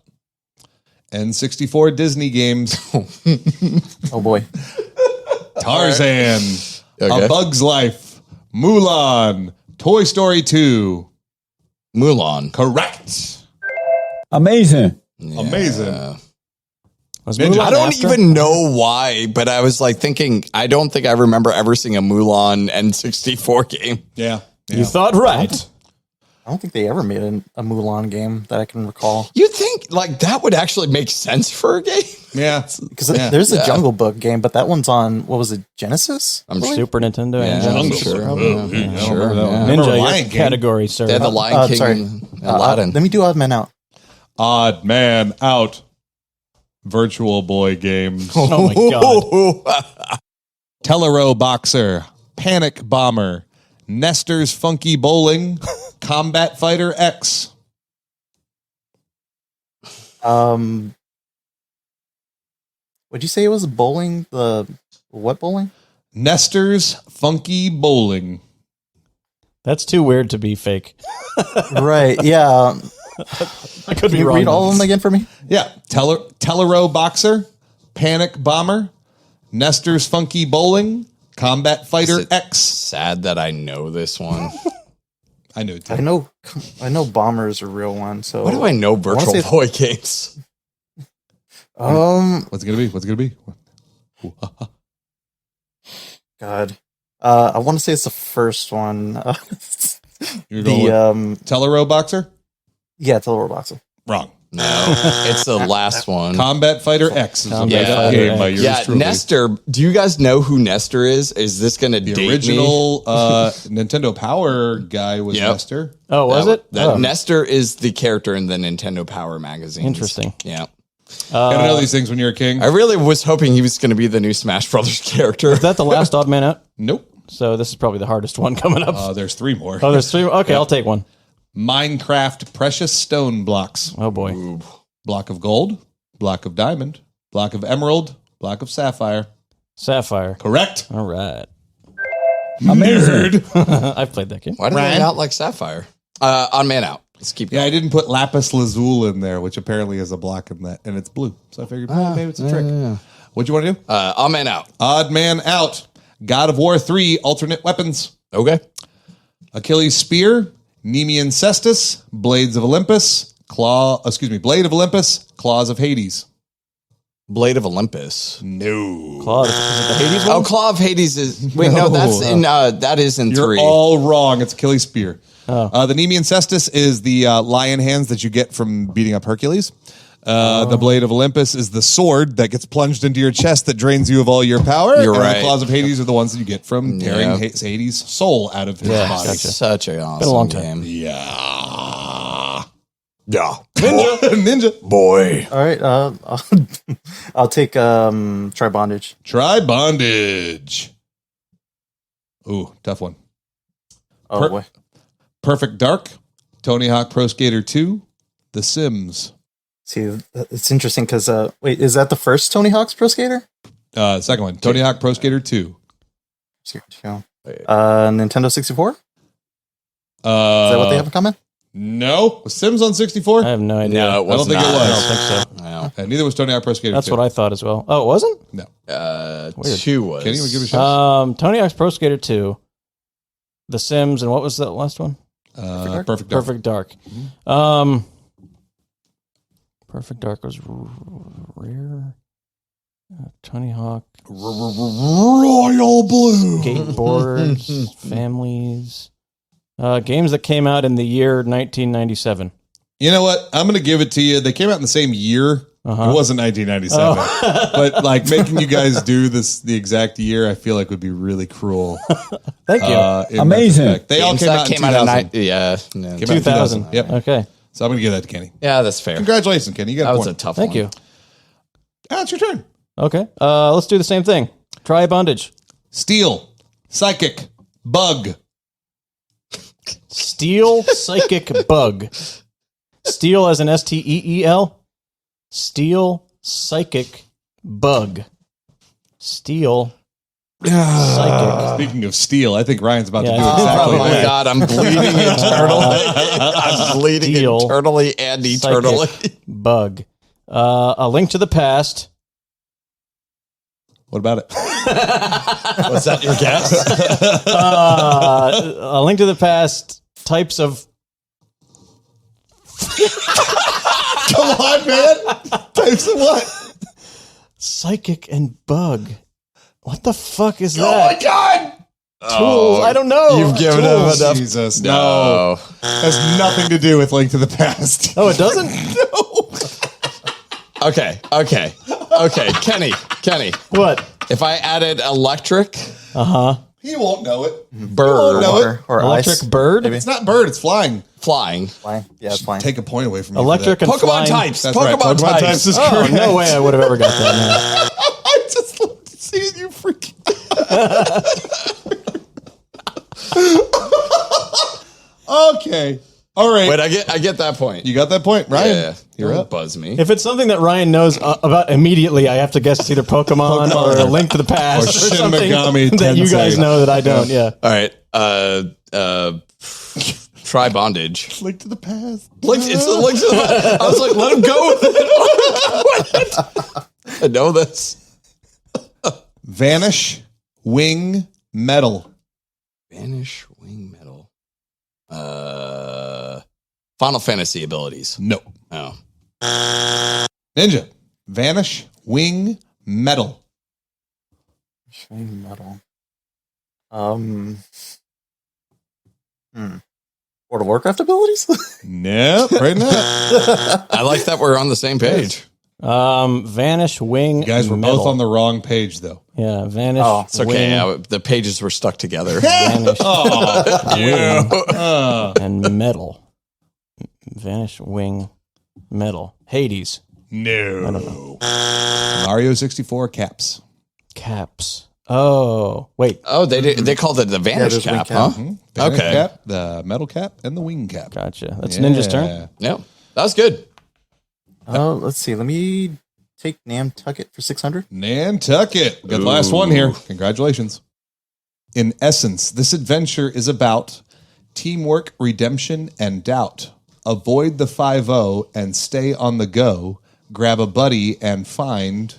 N64 Disney games. Oh boy. Tarzan. Okay. A Bug's Life. Mulan. Toy Story 2. Mulan. Correct. Amazing. Amazing. Was Ninja. Mulan I don't after? even know why, but I was like thinking, I don't think I remember ever seeing a Mulan N64 game. Yeah. You thought right. I don't think they ever made a Mulan game that I can recall. You'd think like that would actually make sense for a game. Yeah. Because there's a Jungle Book game, but that one's on, what was it, Genesis? I'm sure. Super Nintendo. Yeah, and I'm Genesis. sure. Oh, Yeah, I don't sure. remember that one. Yeah. I remember Ninja, Lion your King. category, sir. They had the Lion King sorry. and Aladdin. Let me do Odd Man Out. Odd Man Out. Virtual Boy games. Oh my God. Telero Boxer. Panic Bomber. Nestor's Funky Bowling. Combat Fighter X. Would you say it was bowling? The what bowling? Nestor's Funky Bowling. That's too weird to be fake. Right. Yeah. I could Can be you wrong. read all of them again for me? Yeah. Telero Boxer. Panic Bomber. Nestor's Funky Bowling. Combat Fighter Is it- X. Sad that I know this one. I knew it. I know Bomber is a real one. So Why do I know wanna Virtual say- Boy games? What's it gonna be? What's it gonna be? God. I want to say it's the first one. You're going with the Telero Boxer? yeah, Telero Boxer. Wrong. No, it's the last one. Combat Fighter X is a Combat made-up Fighter game by X. yours Yeah, truly. Nestor. Do you guys know who Nestor is? Is this going to The date original Nintendo Power guy was Yep. Nestor. Oh, was me? it? That Oh, Nestor is the character in the Nintendo Power magazine. Interesting. Yeah. Gotta know these things when you're a king. I really was hoping he was going to be the new Smash Brothers character. Is that the last Odd Man Out? Nope. So this is probably the hardest one coming up. There's three more. Oh, there's three. Okay, I'll take one. Minecraft Precious Stone Blocks. Oh boy. Block of gold, block of diamond, block of emerald, block of sapphire. Sapphire. Correct. All right. Amazing. I've played that game. Why do Ryan? they not like Sapphire? On Man Out. Let's keep Yeah, I didn't put lapis lazuli in there, which apparently is a block in that, and it's blue. So I figured maybe it's a trick. What do you want to do? Odd man out. Odd man out. God of War 3 alternate weapons. Okay. Achilles spear, Nemean cestus, blades of Olympus, blade of Olympus, claws of Hades. Blade of Olympus. No. Claw, is it the Hades one? Oh, Claw of Hades is. Wait, no, that's in. That is in You're 3. all wrong. It's Achilles spear. The Nemean cestus is the lion hands that you get from beating up Hercules. The blade of Olympus is the sword that gets plunged into your chest that drains you of all your power. You're and right. The claws of Hades are the ones that you get from tearing Hades' soul out of his body. gotcha. Such an awesome Been a long time. game. Yeah. Yeah. Ninja. Boy. All right. I'll take try bondage. Try bondage. Ooh, tough one. Oh boy. Perfect Dark, Tony Hawk Pro Skater 2, The Sims. See, it's interesting because wait, is that the first Tony Hawk's Pro Skater? Second one, Tony Hawk Pro Skater 2. Nintendo 64. Is that what they have in common? No, was Sims on 64? I have no idea. No, it was I don't think not. it was. I don't think so. No. And neither was Tony Hawk Pro Skater 2. That's what I thought as well. Oh, it wasn't? No. 2 was. Kenny, would give it a shot. Tony Hawk's Pro Skater 2, The Sims, and what was the last one? Perfect Dark. Perfect Dark. Perfect Dark was rare. Tony Hawk. Royal Blue. Skateboards, families. Games that came out in the year 1997. You know what? I'm going to give it to you. They came out in the same year. It wasn't 1997. But like making you guys do the exact year, I feel like would be really cruel. Thank you. Amazing. They all Games came that out in came out 2000. yeah. Came out in 2000. Yep. Okay. So I'm going to give that to Kenny. Yeah, that's fair. Congratulations, Kenny. You got That a was a point. tough Thank one. you. It's your turn. Okay. Let's do the same thing. Try bondage. Steel, psychic, bug. Steel psychic bug. Steel as an STEEL. Steel psychic bug. Steel psychic. Speaking of steel, I think Ryan's about to do Yeah, exactly Oh my that. God, I'm bleeding internally. I'm bleeding Steel internally and eternally. psychic bug. A Link to the Past. What about it? Was that your guess? A Link to the Past types of Come on, man. Types of what? psychic and bug. What the fuck is Oh my that? God. Tools. I don't know. You've given him enough. Jesus, no. Has nothing to do with Link to the Past. Oh, it doesn't? Okay. Kenny. What? If I added electric He won't know it. bird No, Or Electric ice. bird? It's not bird, it's flying. flying, Flying. Yeah, it's flying. Take a point away from you. Electric and Pokemon flying. types. That's right. Pokemon Pokemon types. types is Oh, correct. no way I would have ever got that. I just love seeing you freaking Okay. All right. Wait, I get that point. You got that point, Ryan? Yeah, You're don't up. Buzz me. If it's something that Ryan knows about immediately, I have to guess it's either Pokemon or A Link to the Past Or or, something Shin Megami that you guys Tensei. know that I don't. Yeah. All right. Try bondage. Link to the Past. It's the Link to the Past. I was like, let him go with it. I know this. Vanish, wing, metal. Vanish wing metal. Final Fantasy abilities. No. Oh. Ninja. Vanish, wing, metal. Shiny metal. World of Warcraft abilities? Nope. Right now. I like that we're on the same page. Vanish, wing, You guys were metal. both on the wrong page, though. Yeah, vanish. Oh, It's okay. The pages were stuck together. Vanish Yeah. and metal. Vanish, wing, metal. Hades. No. Mario 64 caps. Caps. Oh, wait. Oh, they called it the Vanish there's wing cap, cap. huh? Vanish Okay. cap, the metal cap, and the wing cap. Gotcha. That's Ninja's turn. Yeah. Yeah, that was good. Let's see. Let me take Nantucket for 600. Nantucket. Good last one here. Congratulations. In essence, this adventure is about teamwork, redemption, and doubt. avoid the 5-0 and stay on the go, grab a buddy and find...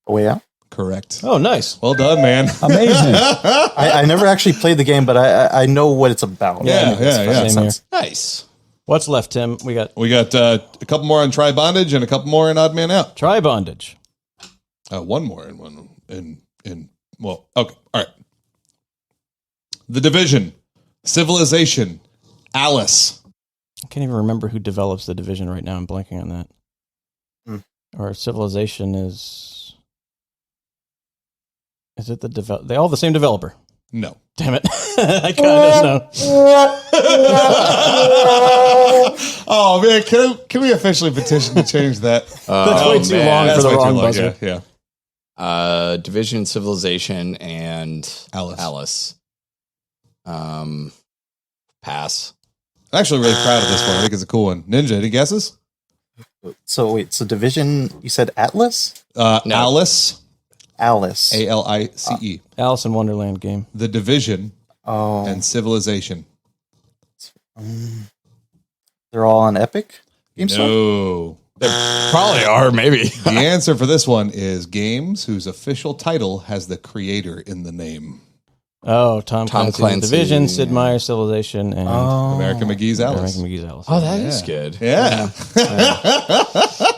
A way out. Correct. Oh, nice. Well done, man. Amazing. I never actually played the game, but I know what it's about. Yeah. Same here. Nice. What's left, Tim? We got A couple more on Try Bondage and a couple more in Odd Man Out. Try Bondage. One more in one well, okay. All right. The Division, Civilization, Alice. I can't even remember who develops The Division right now. I'm blanking on that. Or Civilization is it they all the same developer? No. Damn it. I kind of know. Oh man, can we officially petition to change that? That's way too long for the wrong buzzer. Yeah. Division, Civilization, and Alice. Pass. I'm actually really proud of this one. I think it's a cool one. Ninja, any guesses? So wait, so Division, you said Atlas? No. Alice. Alice. ALICE. Alice in Wonderland game. The Division Oh. and Civilization. They're all on Epic? GameStop? No. Probably are, maybe. The answer for this one is games whose official title has the creator in the name. Oh, Tom Clancy's Division, Sid Meier's Civilization, and American McGee's Alice. American McGee's Alice. Oh, that is good. Yeah.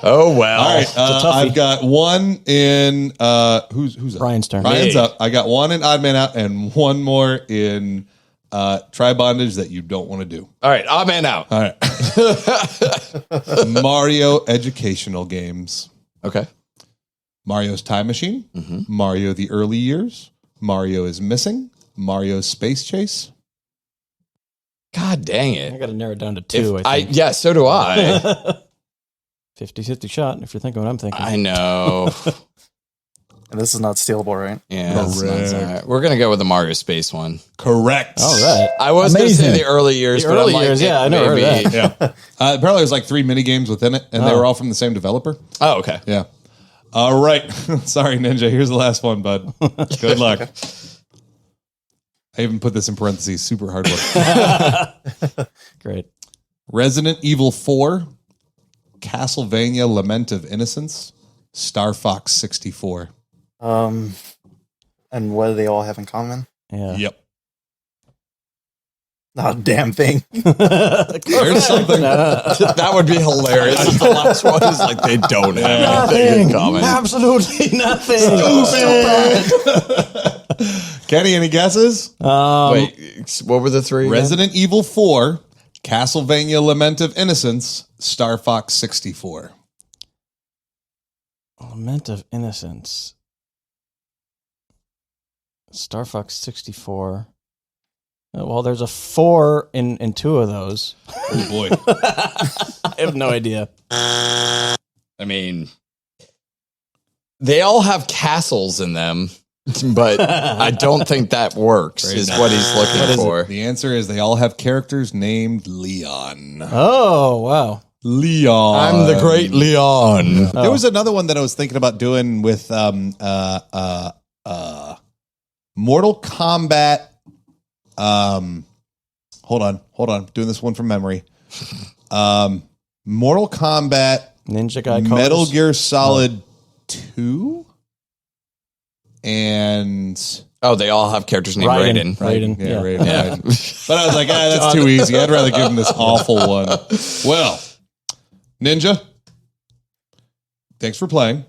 Oh, well. All right. toughie. I've got one in who's up? Ryan's turn. Ryan's Me. up. I got one in Odd Man Out and one more in Try Bondage that you don't want to do. All right, odd man out. All right. Mario educational games. Okay. Mario's Time Machine. Mario the Early Years. Mario is Missing. Mario's Space Chase. God dang I it. got to narrow it down to two, I think. Yeah, so do I. 50-50 shot, if you're thinking what I'm thinking. I know. And this is not stealable, right? Yeah, that's all right. We're going to go with the Mario Space one. Correct. All right. I was going to say Amazing. the early years, The but early I'm like, years, yeah, I never heard of maybe- that. Yeah. Apparently there's like 3 mini games within it, and they were all from the same developer. Oh, okay. Yeah. All right. Sorry, Ninja. Here's the last one, bud. Good luck. I even put this in parentheses. Super hard work. Great. Resident Evil 4, Castlevania Lament of Innocence, Star Fox 64. And what do they all have in common? Yeah. Yep. Not a damn thing. There's something. That would be hilarious if the last one is like they don't have anything in common. Absolutely nothing. Kenny, any guesses? Wait, what were the three? again? Resident Evil 4, Castlevania Lament of Innocence, Star Fox 64. Lament of Innocence. Star Fox 64. Well, there's a 4 in 2 of those. Oh, boy. I have no idea. I mean, they all have castles in them, but I don't think that works, is what he's looking for. The answer is they all have characters named Leon. Oh, wow. Leon. I'm the great Leon. There was another one that I was thinking about doing with Mortal Kombat. Hold on. Doing this one from memory. Mortal Kombat, Ninja Guy Metal Cars. Gear Solid 2, and Oh, they all have characters named Raiden. Raiden. Raiden. Yeah. Raiden. But I was like, that's too easy. I'd rather give him this awful one. Well, Ninja, thanks for playing.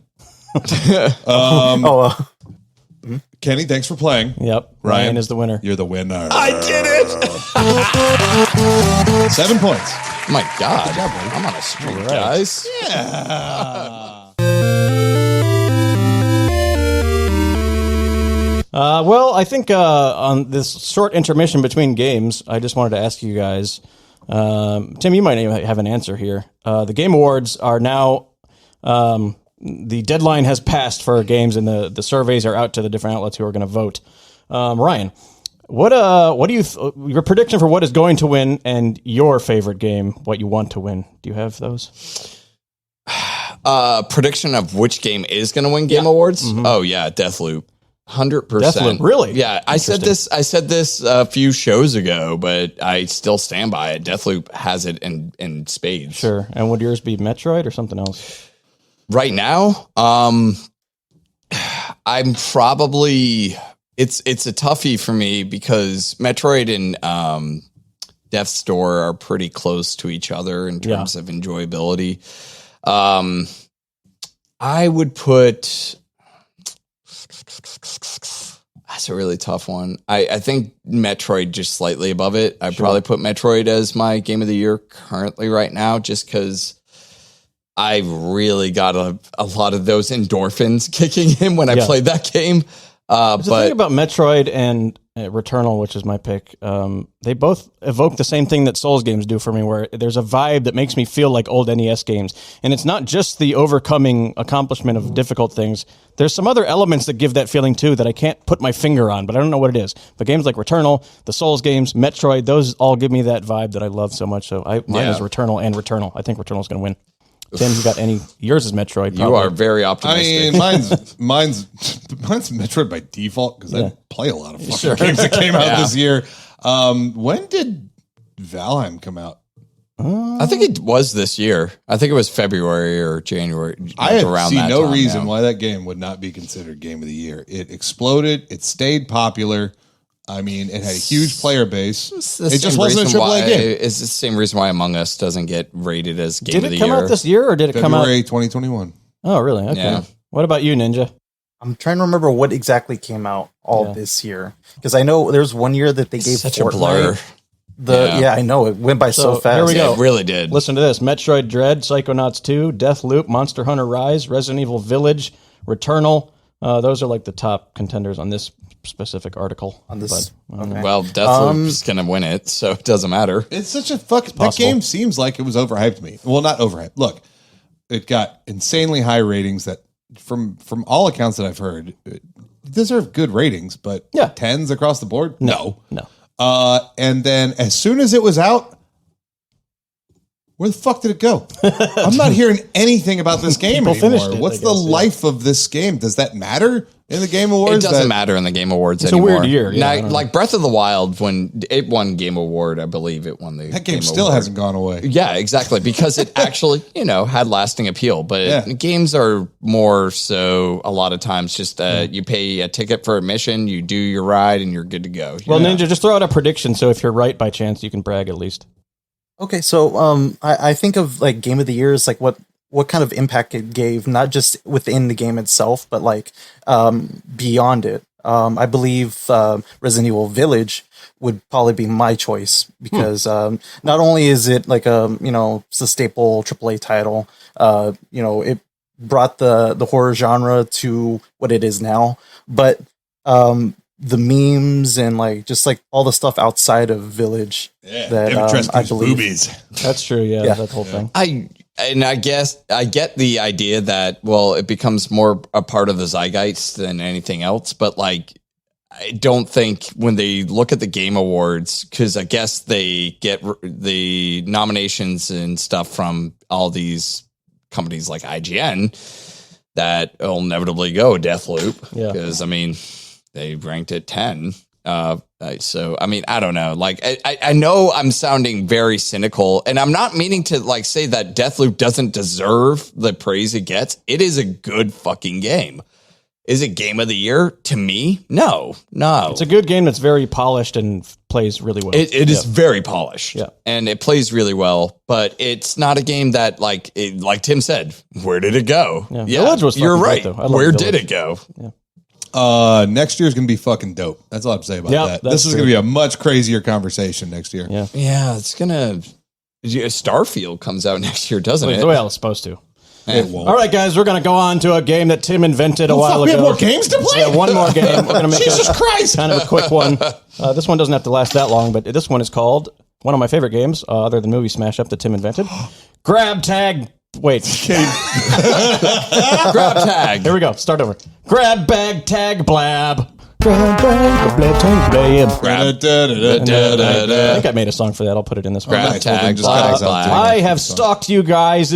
Kenny, thanks for playing. Yep. Ryan is the winner. You're the winner. I did it! 7 points. My God. I'm on a streak, guys. Well, I think on this short intermission between games, I just wanted to ask you guys, Tim, you might even have an answer here. The Game Awards are now, the deadline has passed for games, and the surveys are out to the different outlets who are going to vote. Ryan, what do you your prediction for what is going to win and your favorite game, what you want to win? Do you have those? Prediction of which game is going to win Game Awards? Mm-hmm. Oh, yeah, Deathloop. 100%. Really? Yeah, I said this a few shows ago, but I still stand by it. Deathloop has it in spades. Sure. And would yours be Metroid or something else? Right now, I'm probably it's a toughie for me because Metroid and Death's Door are pretty close to each other in terms of enjoyability. I would put. That's a really tough one. I think Metroid just slightly above it. I'd probably put Metroid as my game of the year currently right now, just because I really got a lot of those endorphins kicking in when I played that game. The thing about Metroid and Returnal, which is my pick, they both evoke the same thing that Souls games do for me, where there's a vibe that makes me feel like old NES games. And it's not just the overcoming accomplishment of difficult things. There's some other elements that give that feeling too that I can't put my finger on, but I don't know what it is. But games like Returnal, the Souls games, Metroid, those all give me that vibe that I love so much. So mine is Returnal and Returnal. I think Returnal's going to win. Tim, you got any? Yours is Metroid. Probably. You are very optimistic. I mean, mine's Metroid by default because I play a lot of fucking games that came out this year. When did Valheim come out? I think it was this year. I think it was February or January. I see no reason why that game would not be considered game of the year. It exploded. It stayed popular. I mean, it had a huge player base. It just wasn't a AAA game. It's the same reason why Among Us doesn't get rated as game of the year. Did it come out this year or did it come out? February 2021. Oh, really? Okay. Yeah. What about you, Ninja? I'm trying to remember what exactly came out this year. Because I know there's one year that they gave such Fortnite a blur. I know. It went by so fast. Here we go. It really did. Listen to this. Metroid Dread, Psychonauts 2, Deathloop, Monster Hunter Rise, Resident Evil Village, Returnal. Those are like the top contenders on this specific article. Well, Deathloop's going to win it, so it doesn't matter. It's such a that game seems like it was overhyped to me. Well, not overhyped. Look, it got insanely high ratings that from all accounts that I've heard, it deserve good ratings, but 10s across the board? No. And then as soon as it was out, where the fuck did it go? I'm not hearing anything about this game anymore. What's the life of this game? Does that matter in the Game Awards? It doesn't matter in the Game Awards anymore. It's a weird year. Yeah, like Breath of the Wild, when it won Game Award, I believe it won the That game still Award. hasn't gone away. Yeah, exactly. Because it actually, had lasting appeal. But games are more so a lot of times just you pay a ticket for admission, you do your ride, and you're good to go. Well, Ninja, just throw out a prediction. So if you're right by chance, you can brag at least. Okay, so I think of like Game of the Year as like what kind of impact it gave, not just within the game itself, but like beyond it. I believe Resident Evil Village would probably be my choice because not only is it like it's a staple AAA title, it brought the horror genre to what it is now, but the memes and like just like all the stuff outside of Village that I believe boobies. That's true. Yeah, that whole thing. I guess I get the idea that it becomes more a part of the zeitgeist than anything else, but like I don't think when they look at the Game Awards, because I guess they get the nominations and stuff from all these companies like IGN that will inevitably go Deathloop. Because they ranked it 10. So, I don't know. Like, I know I'm sounding very cynical, and I'm not meaning to like say that Deathloop doesn't deserve the praise it gets. It is a good fucking game. Is it game of the year? To me, no. It's a good game that's very polished and plays really well. It is very polished, and it plays really well. But it's not a game that, like Tim said, where did it go? Yeah, Village was. You're right. Where Village. did it go? Yeah. Next year's gonna be fucking dope. That's all I have to say about that. This is gonna be a much crazier conversation next year. Yeah, it's gonna. Starfield comes out next year, doesn't it? Well, it's supposed to. It won't. All right, guys, we're going to go on to a game that Tim invented a while ago. We have more games to play? Yeah, one more game. We're going to make Jesus Christ! Kind of a quick one. This one doesn't have to last that long, but this one is called, one of my favorite games, other than Movie Smash Up that Tim invented, Grab Tag... Wait. Grab Tag. Here we go. Start over. Grab Bag Tag Blab. Grab Bag Tag Blab. Da-da-da-da-da-da. I think I made a song for that. I'll put it in this one. Grab Tag just guys out there. I have stalked your guys'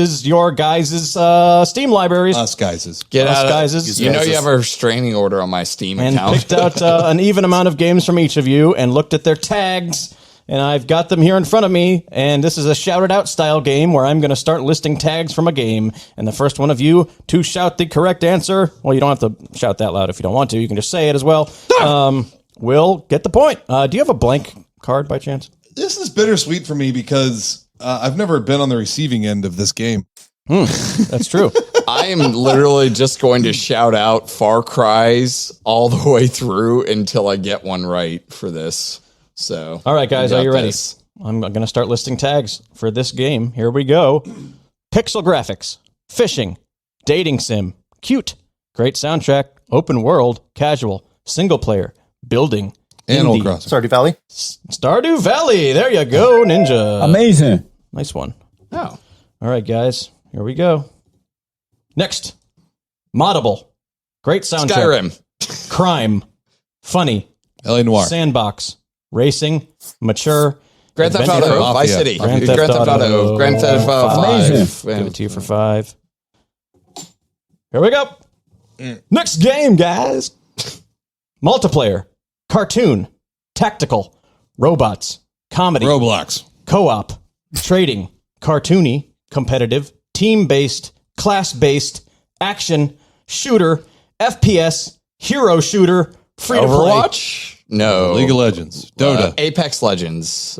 Steam libraries. Us guys. Get Us out guys. You know you have a restraining order on my Steam and account. picked out an even amount of games from each of you and looked at their tags. And I've got them here in front of me. And this is a shouted out style game where I'm going to start listing tags from a game. And the first one of you to shout the correct answer. Well, you don't have to shout that loud if you don't want to. You can just say it as well. Will get the point. Do you have a blank card by chance? This is bittersweet for me because I've never been on the receiving end of this game. That's true. I am literally just going to shout out Far Cry's all the way through until I get one right for this. So, All right, guys, I are got you ready? this. I'm going to start listing tags for this game. Here we go. Pixel graphics, fishing, dating sim, cute, great soundtrack, open world, casual, single player, building, Animal indie, Crossing. Stardew Valley. Stardew Valley. There you go, Ninja. Amazing. Nice one. Oh, All right, guys, here we go. Next, moddable, great soundtrack, Skyrim. crime, funny, LA Noir. sandbox, racing, mature, Grand Theft adventure- Auto, Vice Mafia. City, Grand Grand Theft Theft Auto. Auto, Grand Theft Auto Amazing. 5. Give it to you for 5. Here we go. Next game, guys. Multiplayer, cartoon, tactical, robots, comedy, Roblox. co-op, trading, cartoony, competitive, team-based, class-based, action, shooter, FPS, hero shooter, free to play. Overwatch? No. League of Legends. Dota. Apex Legends.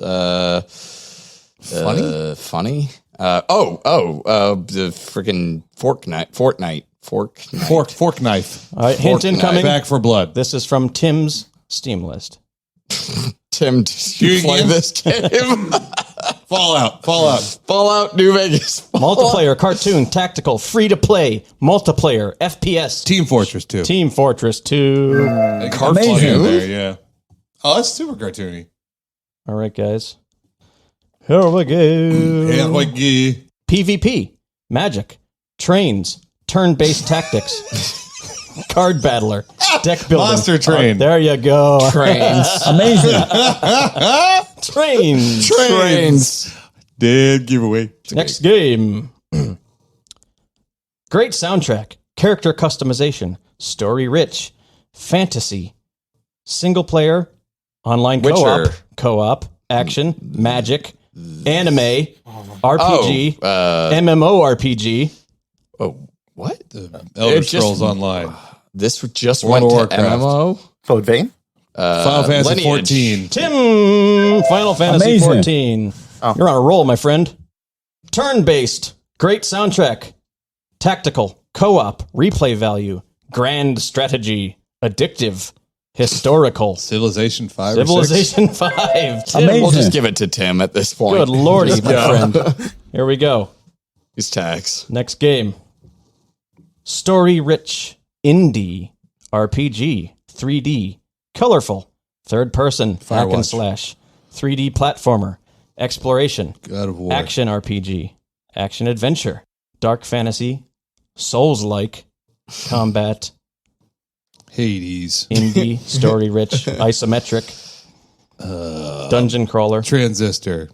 Funny? Funny? The freaking Fortnite. Fork knife. All right, hint incoming. Back for blood. This is from Tim's Steam list. Tim, did you play again? this game? Fallout. Fallout New Vegas. Multiplayer, cartoon, tactical, free to play, multiplayer, FPS, Team Fortress 2. Team Fortress 2. Amazing. There, yeah. Oh, that's super cartoony. All right, guys. Here we go. Yeah, like, PvP, magic, trains, turn-based tactics, card battler, deck building. Monster Train. There you go. Trains. Amazing. Trains. Dead giveaway. Next game. Great soundtrack, character customization, story rich, fantasy, single player, online co-op, action, magic, anime, RPG, MMORPG. Oh, what? Elder It just- Scrolls Online. This just World went of to Warcraft. MMO? Code Vein. Final Fantasy Lineage. 14. Tim, Final Fantasy Amazing. 14. You're on a roll, my friend. Turn-based, great soundtrack, tactical, co-op, replay value, grand strategy, addictive, historical, Civilization 5 or 6. Civilization 5. Tim, Amazing. We'll just give it to Tim at this point. good lordy, my friend. Here we go. These tags. Next game. Story-rich, indie, RPG, 3D, colorful, third-person, hack and Firewatch. slash, 3D platformer, exploration, God of War. action RPG, action adventure, dark fantasy, Souls-like, combat, Hades. indie, story-rich, isometric, dungeon crawler. Transistor.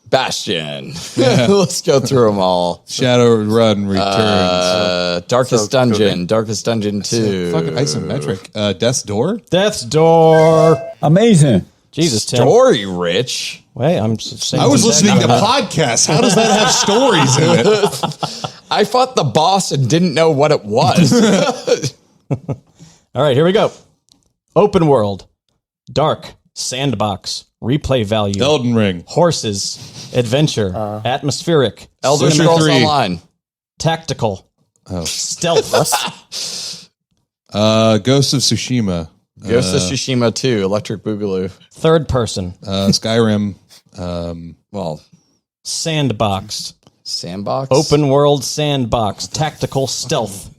Bastion. Let's go through them all. Shadowrun Returns. Darkest Dungeon. Darkest Dungeon 2. Fucking isometric. Death's Door. Death's Door. Amazing. Jesus, Tim. Story rich. Wait, I'm saying I was some- listening to podcasts. How does that have stories in it? I fought the boss and didn't know what it was. All right, here we go. Open world, dark, sandbox, replay value, Elden Ring. horses, adventure, atmospheric, Elder Witcher Scrolls 3. Online. tactical, stealth, Ghost of Tsushima. Ghost of Tsushima 2. Electric Boogaloo. third person, Skyrim. Well, sandbox, Sandbox. open world sandbox, tactical stealth.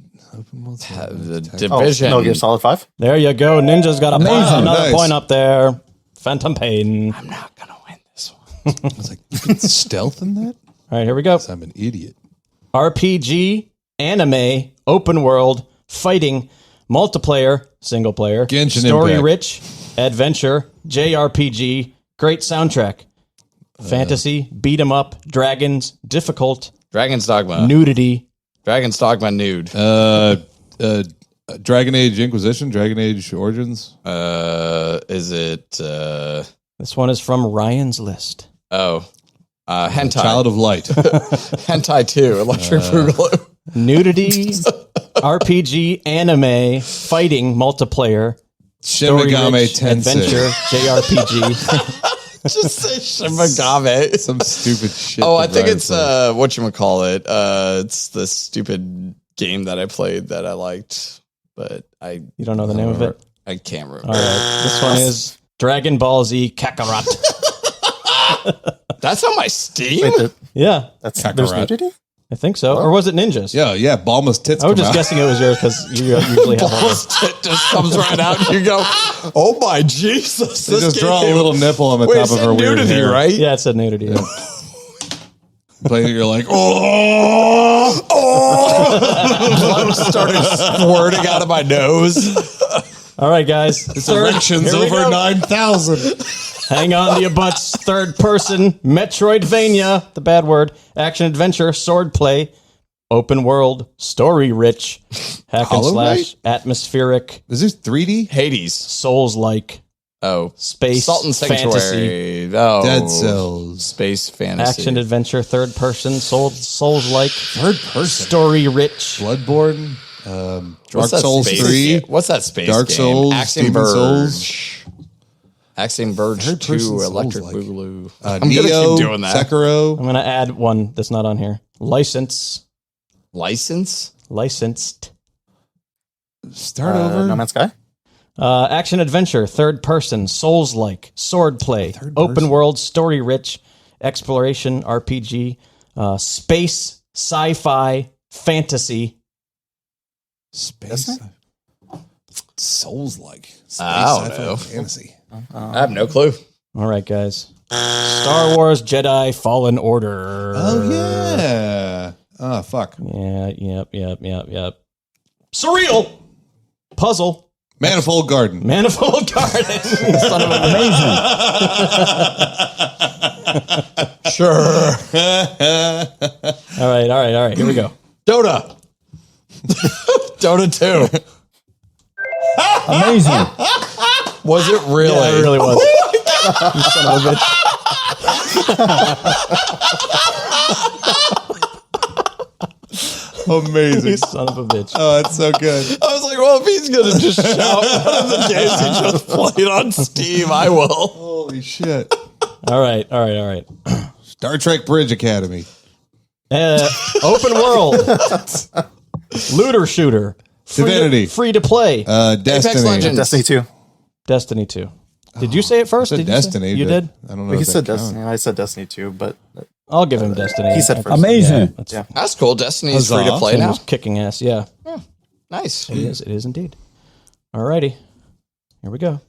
The Oh, Division. Metal Gear Solid 5. There you go. Ninja's got Amazing. another Nice. point up there. Phantom Pain. I'm not going to win this one. I was like, you can stealth in that? All right, here we go. I'm an idiot. RPG, anime, open world, fighting, multiplayer, single player, Genshin story Impact. rich, adventure, JRPG, great soundtrack, fantasy, beat 'em up, dragons, difficult, Dragon's Dogma. nudity. Dragon's Dogma nude. Dragon Age Inquisition, Dragon Age Origins. Is it? This one is from Ryan's list. Hentai. Child of Light. Hentai 2. Electric Boogaloo. Nudity, RPG, anime, fighting, multiplayer, Shin story Megami rich, adventure, Tensei. JRPG. Just say Shimagame. Some stupid shit. Oh, I that think Brian it's said. whatchamacallit. It's the stupid game that I played that I liked, but You don't know the name of it? I can't remember. All right. This one is Dragon Ball Z Kakarot. That's on my Steam. Wait, Yeah, that's Kakarot. there's nudity? I think so. Or was it Ninjas? Yeah, Balma's tits I was come just out. guessing it was yours because you usually have all Balls tit just comes right out. And you go, oh my Jesus! They This just draw a game- little nipple on the Wait, top it of said her weird nudity, hair. right? Yeah, it said nudity. Yeah. Playing it, you're like, oh, Blood started squirting out of my nose. All right, guys. erections Here we over go. 9,000. Hang on to your butts. Third person, Metroidvania, the bad word, action adventure, sword play, open world, story rich, hack and Hollow slash, Knight? atmospheric, Is this 3D? Hades. souls like, Oh, space, Salt and fantasy, Sanctuary. Oh, Dead Cells. Space fantasy. action adventure, third person, souls like, Third person. story rich. Bloodborne. What's Dark that Souls space 3. game? What's that space Dark game? Souls, Axiom Demon Verge. Souls. Axiom Verge Third 2, person Electric Souls-like. Boogaloo. I'm I'm Neo, going to keep doing that. Sekiro. I'm going to add one that's not on here. Licensed. Start over. No Man's Sky? Action adventure, third person, souls like, sword play, open person. world, story rich, exploration, RPG, space, sci-fi, fantasy. Space. Souls-like. Space I don't sci-fi know. fantasy. I have no clue. All right, guys. Star Wars Jedi Fallen Order. Oh, yeah. Oh, fuck. Yeah, yep. Surreal. Puzzle. Manifold Garden. Manifold Garden. Son of a Amazing. Sure. All right. Here we go. Dota. Dota 2. Amazing. Was it really? Yeah, it really was. You son of a bitch. Amazing. You son of a bitch. Oh, that's so good. I was like, well, if he's going to just shout one of the games he just played on Steam, I will. Holy shit. All right. Star Trek Bridge Academy. Open world. Looter shooter. Divinity. Free to play. Destiny. Legends. Destiny 2. Destiny 2. Did you say it first? I said Did you say- Destiny. You but did? I don't know. He if said that counts. Destiny. I said Destiny 2, but I'll give him Destiny. he said first. Amazing. Yeah. That's cool. Destiny's free to Huzzah. play Tim now. was kicking ass. Yeah, Nice. it is. It is indeed. All righty. Here we go.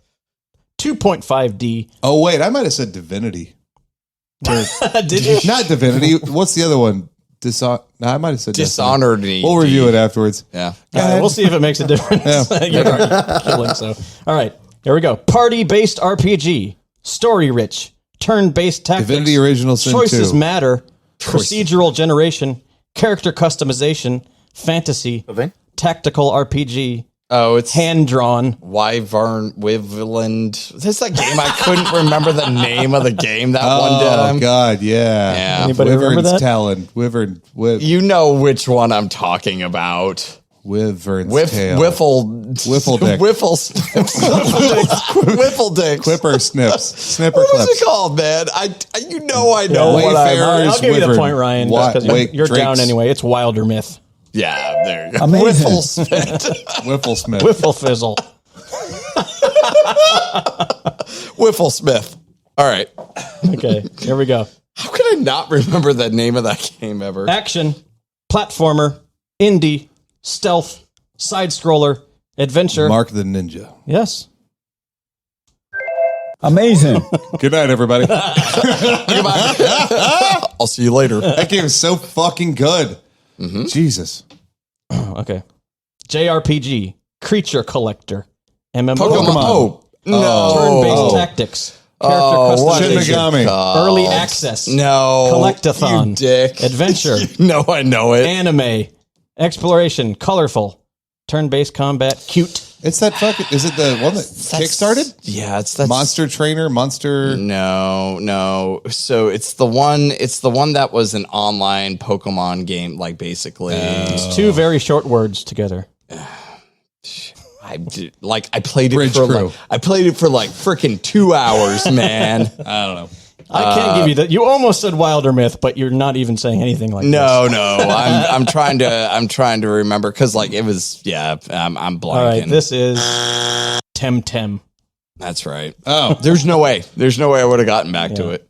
2.5D. Oh, wait. I might have said Divinity. Did you? Not Divinity. What's the other one? No, I might have said Destiny. Dishonored. We'll review it afterwards. Yeah. All right, we'll see if it makes a difference. You're already killing, so. All right, here we go. Party-based RPG, story-rich, turn-based tactics. Divinity Original Sin Choices 2. matter. Procedural generation, character customization, fantasy, Okay. tactical RPG, Oh, it's hand-drawn. Wyvern Wiveland. That's that game I couldn't remember the name of the game that one Oh, time. God. Yeah. Yeah. Anybody remember Wyvern's that? Talon. You know which one I'm talking about. Wyvern's tail. Wiffle dick. Wiffle snips. Wiffle dicks. Clipper snips. Snipper What was clips. it called, man? I know what Wayfarer. I. Wayfarer's I'll give you the Wyvern. point, Ryan, What? because Wait, you're down Drake's- anyway. It's Wilder Myth. Yeah, there you go. Amazing. Wiffle Smith. Whiffle Smith. Wiffle Fizzle. Wiffle Smith. All right. Okay, here we go. How could I not remember the name of that game ever? Action, platformer, indie, stealth, side scroller, adventure. Mark the Ninja. Yes. Amazing. Good night, everybody. I'll see you later. That game is so fucking good. Jesus. Okay. JRPG, creature collector. MMO. Pokemon. No. Turn-based tactics. Character customization. Shin Megami. Early access. No. Collectathon. You dick. Adventure. No, I know it. Anime. Exploration. Colorful. Turn-based combat. Cute. It's that fucking. Is it the one that kickstarted? Yeah, it's that Monster Trainer. No. So it's the one that was an online Pokemon game, like basically. It's two very short words together. I played it Bridge for Crew. like freaking 2 hours, man. I don't know. I can't give you that. You almost said Wilder Myth, but you're not even saying anything like this. No. I'm trying to remember because like it was. Yeah, I'm blanking. All right, this is Temtem. That's right. Oh, There's no way I would have gotten back to it.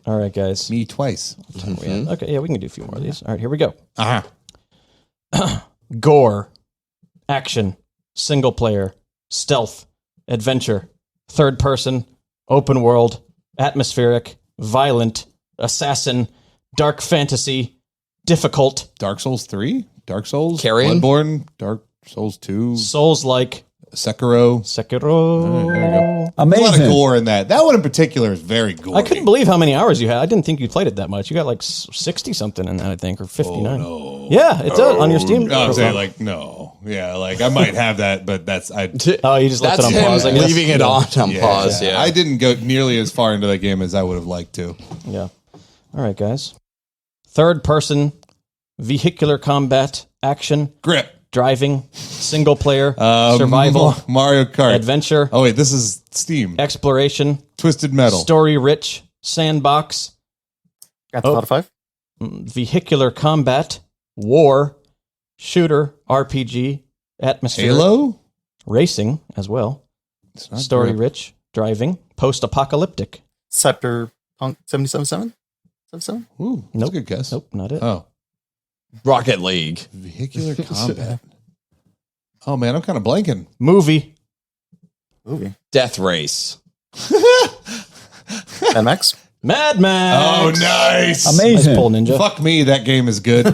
All right, guys. me twice. Okay, yeah, we can do a few more of these. All right, here we go. Uh-huh. Gore, action, single player, stealth, adventure, third person, open world, atmospheric, violent, assassin, dark fantasy, difficult, Dark Souls 3? Dark Souls? Carrion? Bloodborne? Dark Souls 2? Souls-like, Sekiro? Sekiro. There you go. A lot of Amazing. gore in that. That one in particular is very gory. I couldn't believe how many hours you had. I didn't think you played it that much. You got like 60 something in that, I think, or 59. No. Yeah, it does on your Steam. No, I'm saying like no. Yeah, like I might have that, but that's I. Oh, you just left That's it on him pause. I guess. leaving it on Yeah, pause. Yeah. I didn't go nearly as far into that game as I would have liked to. Yeah. All right, guys. Third person, vehicular combat, action, Grip. driving, single player, survival, Mario Kart. adventure, Oh wait, this is Steam. exploration, Twisted Metal. story rich, sandbox, Got the out 5. vehicular combat, war, shooter, RPG, atmosphere, Halo. racing as well, It's not story Grip. rich, driving, post-apocalyptic. Scepter Punk 777? 77? Ooh, that's Nope. a good guess. Nope, not it. Oh, Rocket League. vehicular combat. Oh man, I'm kind of blanking. Movie, Movie. Death Race. MX? Mad Max. Oh, nice. Nice Amazing. pull, Ninja. Fuck me, that game is good.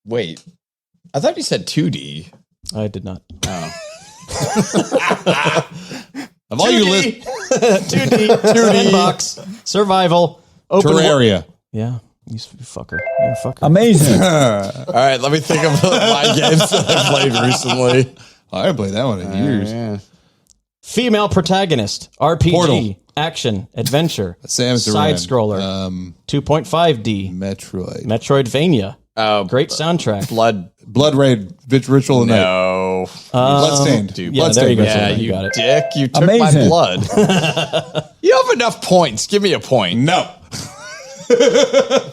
Wait. I thought you said 2D. I did not. Oh. Of all you list 2D, sandbox, survival, open world. Terraria. Yeah, you fucker. You're a fucker. Amazing. All right, let me think of my games that I played recently. I haven't played that one in years. Yeah. Female protagonist, RPG, Portal. action, adventure, Samus side Aran. scroller, 2.5D, Metroid. Metroidvania. Oh, Great soundtrack. Blood Raid. Ritual of the Night. No. Bloodstained. Dude, Yeah, there you go. Yeah, Somebody you got it. dick. You took Amazing. my blood. You have enough points. Give me a point. No.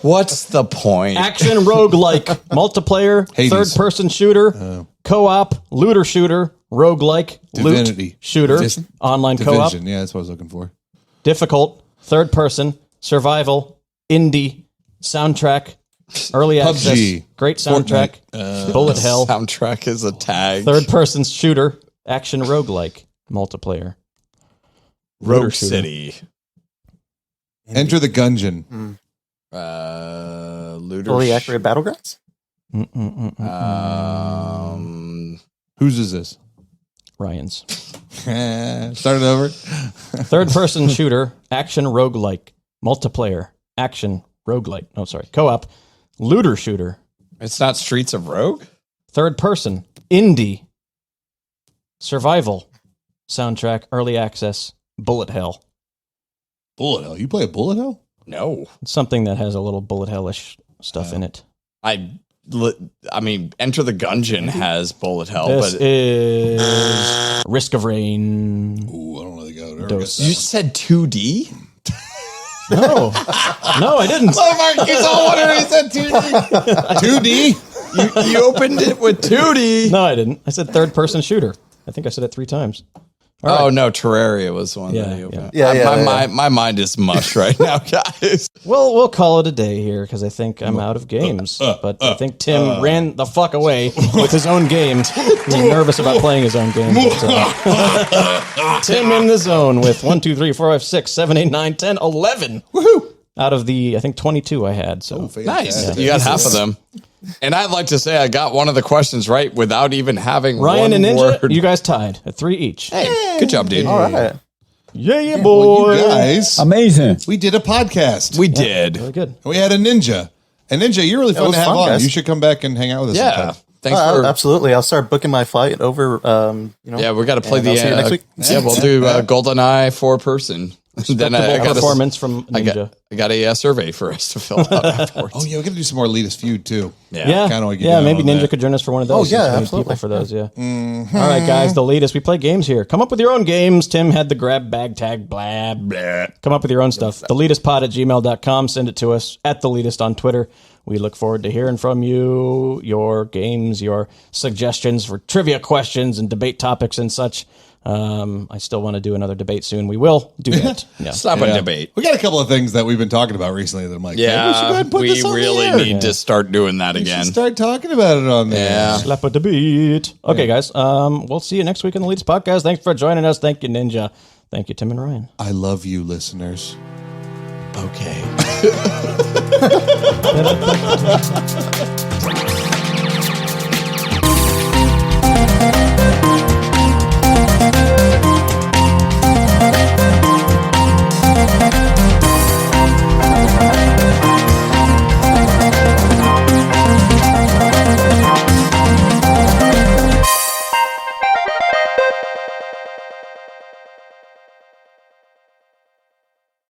What's the point? Action roguelike, multiplayer, Hades. third-person shooter, co-op, looter shooter, roguelike, Divinity. loot shooter, Division. online co-op, Division. Yeah, that's what I was looking for. difficult, third-person, survival, indie, soundtrack, early access, PUBG. great soundtrack, bullet hell, Soundtrack is a tag. third-person shooter, action roguelike, multiplayer, looter Rogue shooter. City. Enter the Gungeon. Looter. Fully accurate Battlegrounds? Whose is this? Ryan's. Start it over. Third-person shooter, action roguelike, multiplayer, action roguelike. Oh, sorry, co-op, looter shooter, It's not Streets of Rogue? third-person, indie, survival, soundtrack, early access, bullet hell. Bullet Hell. You play a Bullet Hell? No. It's something that has a little bullet hellish stuff in it. I mean, Enter the Gungeon has bullet hell, This but is Risk of Rain. Ooh, I don't really go there. Dose. you said 2D? No, no, I didn't. You saw what he said 2D. 2D? You opened it with 2D. No, I didn't. I said third-person shooter. I think I said it 3 times. Oh no, Terraria was the one Yeah, that he opened. yeah. My mind is mush right now, guys. Well, we'll call it a day here because I think I'm out of games. But I think Tim ran the fuck away with his own game. He's nervous about playing his own game. But, Tim in the zone with 1, 2, 3, 4, 5, 6, 7, 8, 9, 10, 11. Woohoo! out of the, I think, 22 I had. So Nice. You got half of them. And I'd like to say I got one of the questions right without even having Ryan one and Ninja, word. you guys tied at 3 each. Hey, good job, dude. All right. Yeah, Well, boy. you guys, Amazing. we did a podcast. We did. Really good. And we had a ninja. And Ninja, you're really fun was to have fun, on. guys. You should come back and hang out with us Yeah. sometime. Thanks for. Absolutely. I'll start booking my flight over. Yeah, we got to play and the. I'll see you next week. Yeah, we'll do GoldenEye 4-person. Then I got Performance from Ninja. I got a survey for us to fill out afterwards. Oh, yeah, we got to do some more Leetist feud, too. Yeah, Kinda wanna get yeah. down Maybe on Ninja that. could join us for one of those. Oh, yeah, since we need absolutely. people for those. Yeah. All right, guys. The Leetist. We play games here. Come up with your own games. Tim had the Grab Bag Tag Blab. Come up with your own stuff. TheLeetistPod@gmail.com. Send it to us at the Leetist on Twitter. We look forward to hearing from you, your games, your suggestions for trivia questions and debate topics and such. I still want to do another debate soon. We will do that. Yeah. Stop a debate. We got a couple of things that we've been talking about recently that I'm like, maybe we should go ahead Yeah, and put this on really the air. need to start doing that We should again. start talking about it on there. Yeah. Slap a debate. Okay, guys. We'll see you next week on the Leetist Podcast. Thanks for joining us. Thank you, Ninja. Thank you, Tim and Ryan. I love you, listeners. Okay.